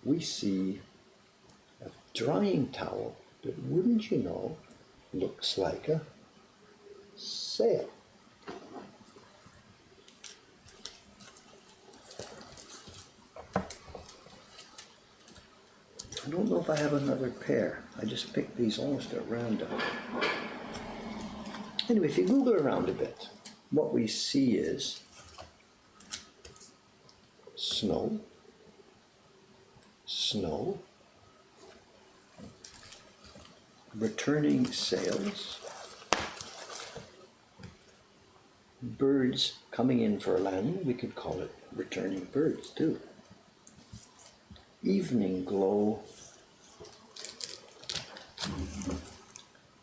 we see a drying towel that, wouldn't you know, looks like a sail. I don't know if I have another pair. I just picked these almost at random. Anyway, if you Google around a bit, what we see is snow, snow, returning sails, birds coming in for a landing. We could call it returning birds too. Evening glow,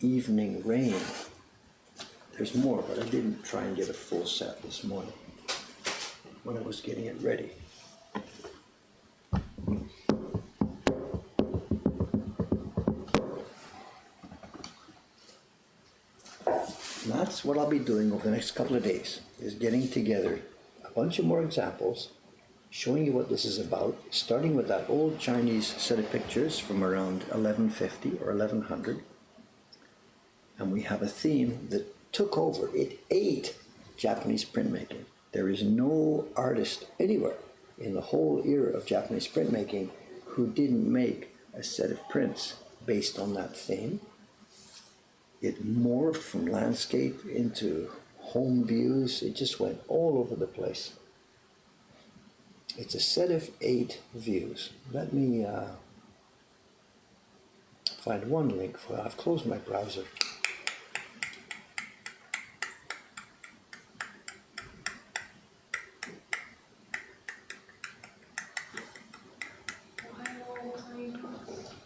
evening rain. There's more, but I didn't try and get a full set this morning when I was getting it ready. And that's what I'll be doing over the next couple of days, is getting together a bunch of more examples, showing you what this is about, starting with that old Chinese set of pictures from around 1150 or 1100. And we have a theme that took over. It ate Japanese printmaking. There is no artist anywhere in the whole era of Japanese printmaking who didn't make a set of prints based on that theme. It morphed from landscape into home views. It just went all over the place. It's a set of 8 views. Let me find one link for that. I've closed my browser.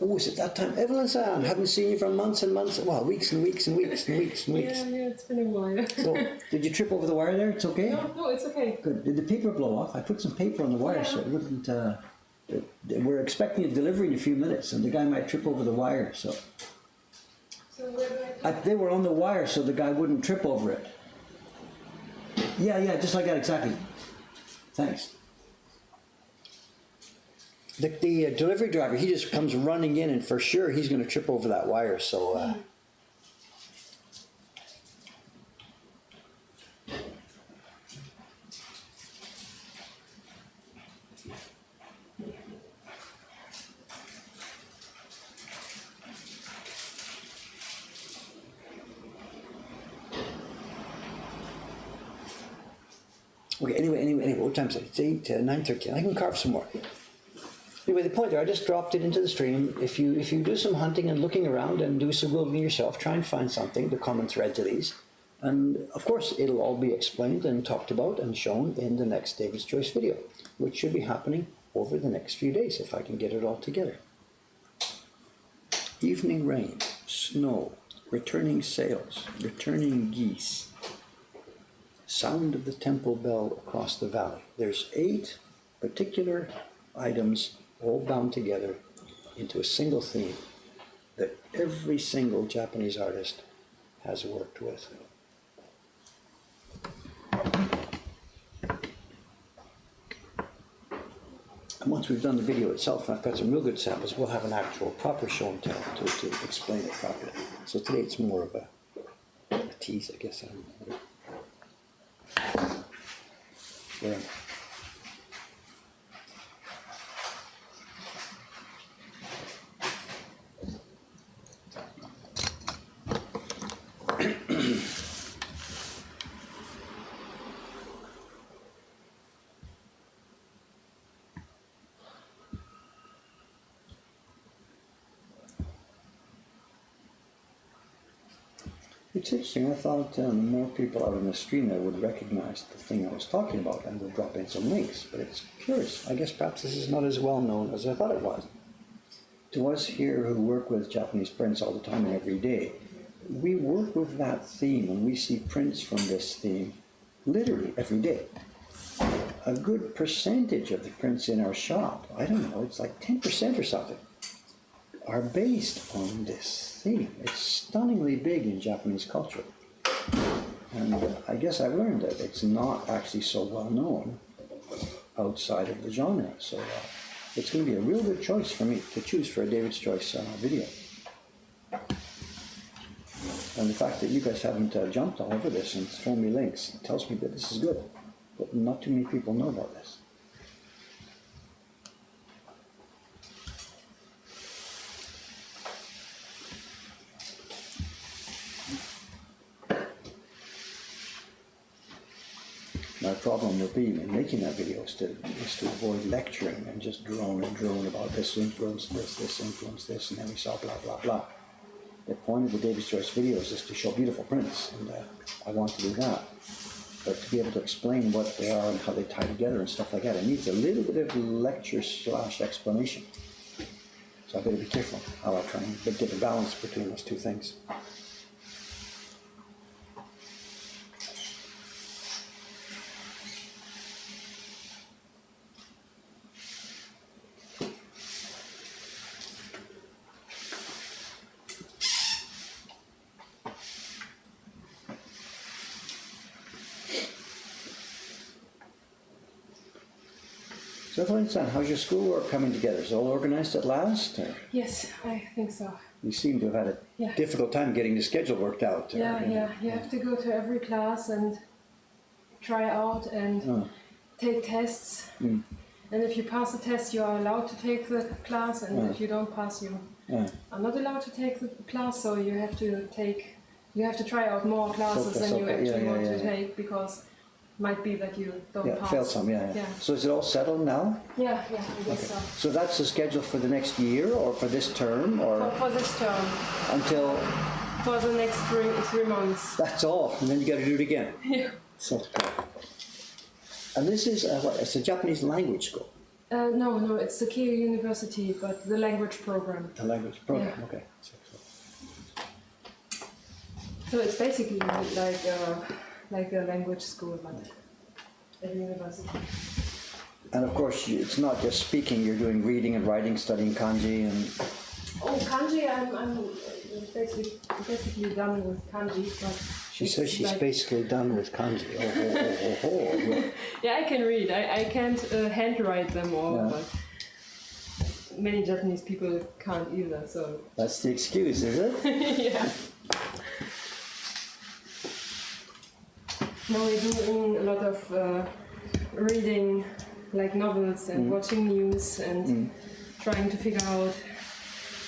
Oh, is it that time? Evelyn-san, haven't seen you for months and months. Well, weeks and weeks and weeks and weeks and weeks. Yeah, it's been a while. So, did you trip over the wire there? It's okay? No, it's okay. Good. Did the paper blow off? I put some paper on the wire so it wouldn't... we're expecting a delivery in a few minutes and the guy might trip over the wire, so... So where do I... They were on the wire so the guy wouldn't trip over it. Yeah, just like that, exactly. Thanks. The delivery driver, he just comes running in and for sure he's going to trip over that wire, so... Okay, anyway, what time is it? It's 8, 9:13. I can carve some more. Anyway, the point there, I just dropped it into the stream. If you do some hunting and looking around and do some Googling yourself, try and find something, the common thread to these. And of course, it'll all be explained and talked about and shown in the next David's Choice video, which should be happening over the next few days if I can get it all together. Evening rain, snow, returning sails, returning geese, sound of the temple bell across the valley. There's 8 particular items all bound together into a single theme that every single Japanese artist has worked with. And once we've done the video itself, and I've got some real good samples, we'll have an actual proper show and tell to explain it properly. So today it's more of a tease, I guess. Where am I? It's interesting, I thought more people out on the stream there would recognize the thing I was talking about and would drop in some links, but it's curious. I guess perhaps this is not as well known as I thought it was. To us here who work with Japanese prints all the time and every day, we work with that theme and we see prints from this theme literally every day. A good percentage of the prints in our shop, I don't know, it's like 10% or something, are based on this theme. It's stunningly big in Japanese culture. And I guess I've learned that it's not actually so well known outside of the genre. So it's going to be a real good choice for me to choose for a David's Choice video. And the fact that you guys haven't jumped all over this and thrown me links tells me that this is good. But not too many people know about this. My problem with me in making that video is to avoid lecturing and just drone and drone about this influence this influence this, and then we saw blah, blah, blah. The point of the David's Choice videos is to show beautiful prints, and I want to do that. But to be able to explain what they are and how they tie together and stuff like that, it needs a little bit of lecture / explanation. So I better be careful how I try and get a balance between those two things. So for instance, how's your schoolwork coming together? Is it all organized at last? Or? Yes, I think so. You seem to have had a difficult time getting the schedule worked out. Yeah. You have to go to every class and try out and take tests. Mm. And if you pass the test, you are allowed to take the class, and if you don't pass, you are not allowed to take the class. So you have to try out more classes than you actually want to take, because might be that you don't pass. Fail some, So is it all settled now? Yeah, it is so. So that's the schedule for the next year, or for this term, or for this term? Until? For the next 3 months. That's all, and then you got to do it again. Yeah. So, and this is it's a Japanese language school. No, it's the Keio University, but the language program. The language program, okay. So it's basically like a language school, but at university. And of course, it's not just speaking, you're doing reading and writing, studying kanji and... Oh, kanji, I'm basically done with kanji, but... She says she's basically done with kanji. Oh. Yeah, I can read. I can't handwrite them all, but many Japanese people can't either, so... That's the excuse, is it? Yeah. No, we're doing a lot of reading, like novels, and watching news, and trying to figure out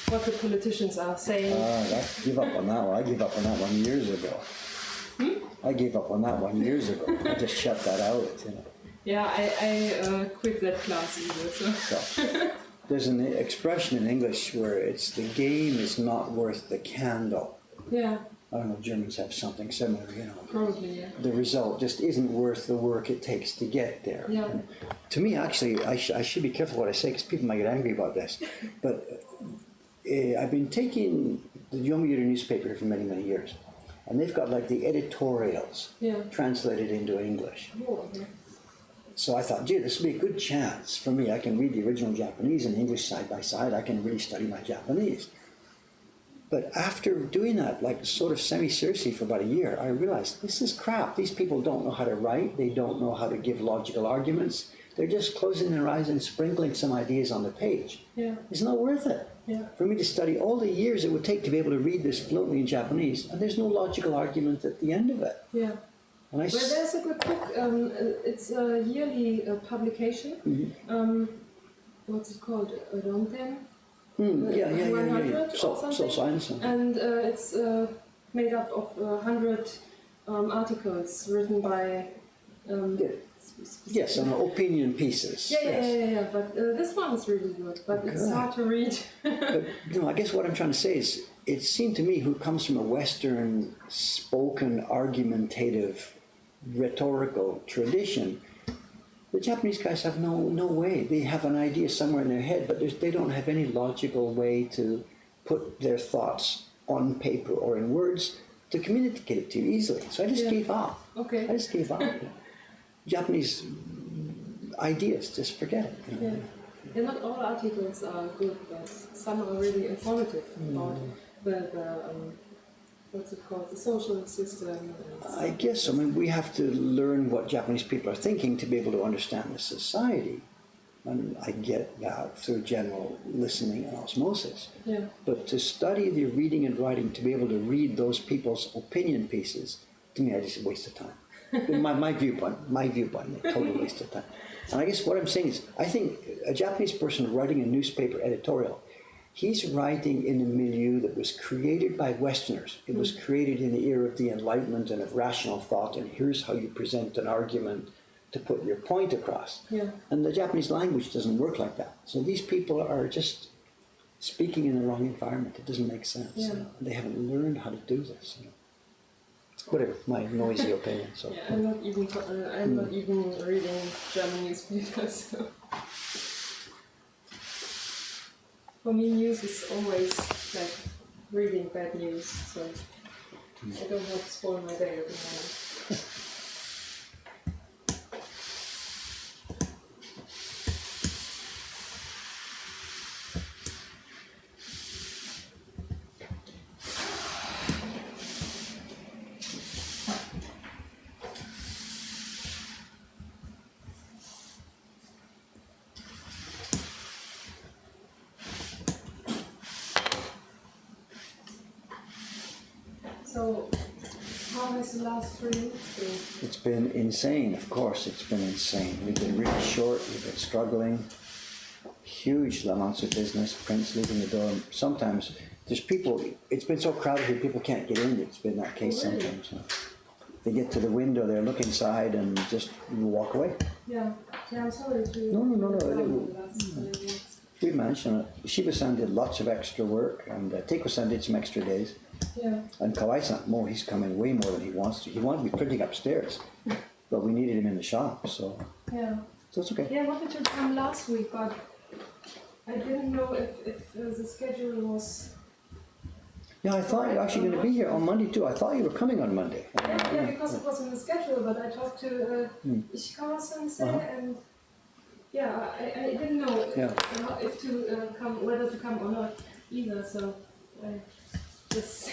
what the politicians are saying. I give up on that one. I gave up on that one years ago. I gave up on that one years ago. I just shut that out, Yeah, I quit that class either. So. There's an expression in English where it's the game is not worth the candle. Yeah. I don't know, Germans have something similar, you know. Probably, yeah. The result just isn't worth the work it takes to get there. Yeah. And to me, actually, I should be careful what I say because people might get angry about this. But I've been taking the Yomiuri newspaper for many, many years. And they've got like the editorials translated into English. Oh, okay. So I thought, gee, this would be a good chance for me. I can read the original Japanese and English side by side. I can really study my Japanese. But after doing that, like sort of semi-seriously for about a year, I realized this is crap. These people don't know how to write. They don't know how to give logical arguments. They're just closing their eyes and sprinkling some ideas on the page. Yeah. It's not worth it. Yeah. For me to study all the years it would take to be able to read this fluently in Japanese, and there's no logical argument at the end of it. Yeah. And Well, there's a good book. It's a yearly publication. Mm-hmm. What's it called? Ronten? Yeah. 100 or So something. science. And it's made up of 100 articles written by. Yes, and opinion pieces. Yeah. But this one is really good, but it's hard to read. But I guess what I'm trying to say is, it seemed to me, who comes from a Western spoken, argumentative, rhetorical tradition, the Japanese guys have no way. They have an idea somewhere in their head, but they don't have any logical way to put their thoughts on paper or in words to communicate it to you easily. So I just gave up. Okay. I just gave up. Japanese ideas, just forget it. You know? Yeah, not all articles are good, but some are really informative about the what's it called, the social system. I guess, I mean, we have to learn what Japanese people are thinking to be able to understand the society. And I get that through general listening and osmosis. Yeah. But to study the reading and writing, to be able to read those people's opinion pieces, to me, I just waste of time. my viewpoint, a total waste of time. And I guess what I'm saying is, I think a Japanese person writing a newspaper editorial, he's writing in a milieu that was created by Westerners. It was created in the era of the Enlightenment and of rational thought, and here's how you present an argument to put your point across. Yeah. And the Japanese language doesn't work like that. So these people are just speaking in the wrong environment. It doesn't make sense. Yeah. You know? They haven't learned how to do this. You know? Whatever, my noisy opinion. So. Yeah, I'm not even reading German newspapers. So. For me, news is always like reading bad news. So I don't want to spoil my day at the moment. So, how has the last 3 weeks been? It's been insane, of course, it's been insane. We've been really short, we've been struggling. Huge amounts of business, prints leaving the door. Sometimes there's people, it's been so crowded here, people can't get in. It's been that case sometimes. You know. They get to the window, they look inside and just walk away. Yeah, I'm sorry to... No. We managed. Shiba-san did lots of extra work, and Teiko-san did some extra days. Yeah. And Kawai-san, he's coming way more than he wants to. He wanted to be printing upstairs, but we needed him in the shop, so it's okay. Yeah, I wanted to come last week, but I didn't know if the schedule was... Yeah, I thought you were actually going to be here on Monday too. I thought you were coming on Monday. Yeah, because it was in the schedule, but I talked to Ishikawa-sensei and I didn't know if to come, whether to come or not either, so I just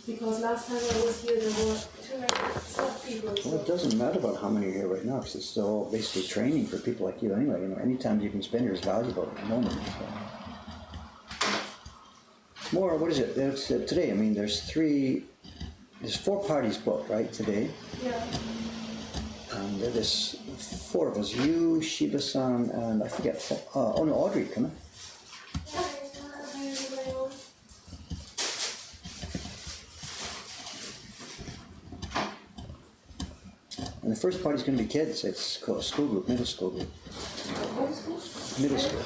because last time I was here, there were too many staff people. So. Well, it doesn't matter about how many are here right now, because it's still basically training for people like you anyway. You know, any time you can spend here is valuable at the moment. So. More, what is it? It's, today, I mean, there's 4 parties booked, right, today? Yeah. And there's 4 of us, you, Shiba-san, and I forget, Audrey, come on. And the first party's going to be kids. It's called a school group, middle school group. Middle school.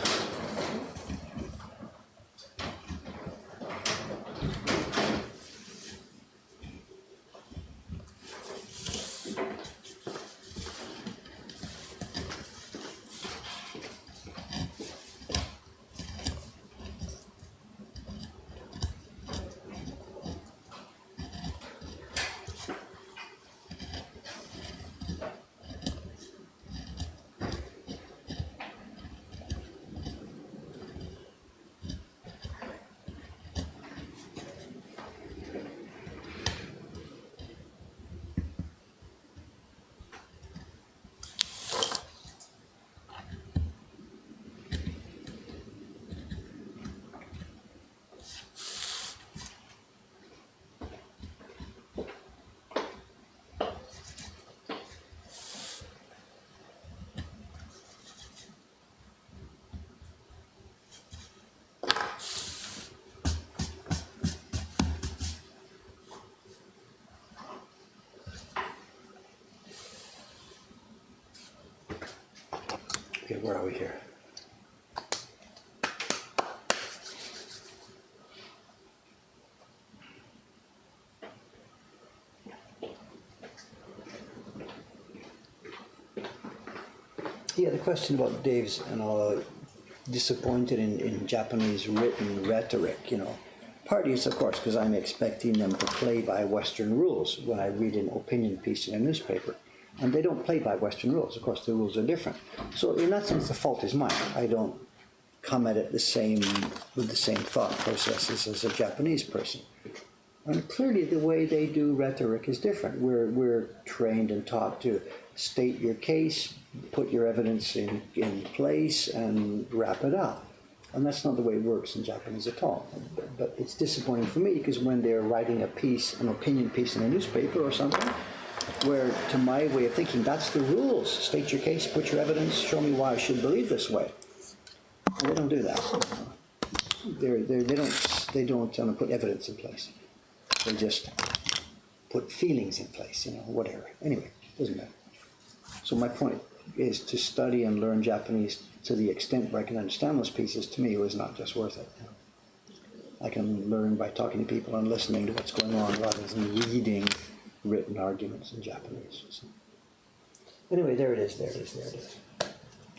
Okay, where are we here? Yeah, the question about Dave's and all disappointed in Japanese written rhetoric, you know. Partly it's, of course, because I'm expecting them to play by Western rules when I read an opinion piece in a newspaper. And they don't play by Western rules. Of course, the rules are different. So in that sense, the fault is mine. I don't come at it with the same thought processes as a Japanese person. And clearly the way they do rhetoric is different. We're trained and taught to state your case, put your evidence in place, and wrap it up. And that's not the way it works in Japanese at all. But it's disappointing for me because when they're writing a piece, an opinion piece in a newspaper or something, where to my way of thinking, that's the rules. State your case, put your evidence, show me why I should believe this way. They don't do that. They don't put evidence in place. They just put feelings in place, you know, whatever. Anyway, doesn't matter. So my point is to study and learn Japanese to the extent where I can understand those pieces. To me, was not just worth it. You know. I can learn by talking to people and listening to what's going on rather than reading written arguments in Japanese. So. Anyway, there it is.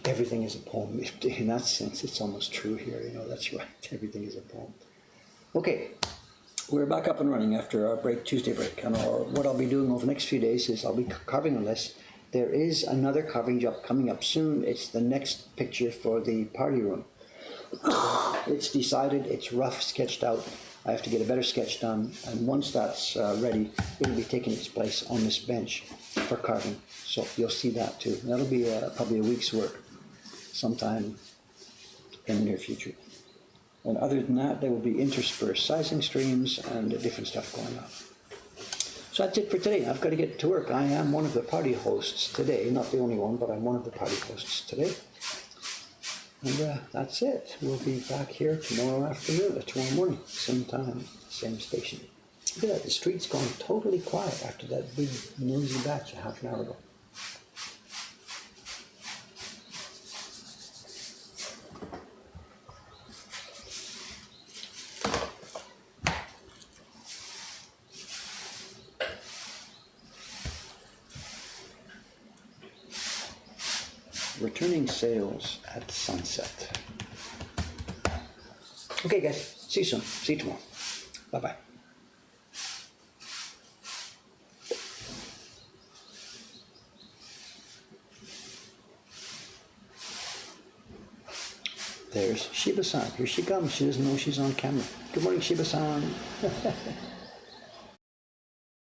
Everything is a poem. In that sense, it's almost true here. You know, that's right. Everything is a poem. Okay. We're back up and running after our break, Tuesday break. And what I'll be doing over the next few days is I'll be carving on this. There is another carving job coming up soon. It's the next picture for the party room. It's decided, it's rough, sketched out. I have to get a better sketch done. And once that's ready, it'll be taking its place on this bench for carving. So you'll see that too. That'll be probably a week's work sometime in the near future. And other than that, there will be interspersed sizing streams and different stuff going on. So that's it for today. I've got to get to work. I am one of the party hosts today. Not the only one, but I'm one of the party hosts today. And that's it. We'll be back here tomorrow afternoon, tomorrow morning, same time, same station. Look at that, the street's gone totally quiet after that big noisy batch a half an hour ago. Returning sales at sunset. Okay, guys. See you soon. See you tomorrow. Bye-bye. There's Shiba-san. Here she comes. She doesn't know she's on camera. Good morning, Shiba-san.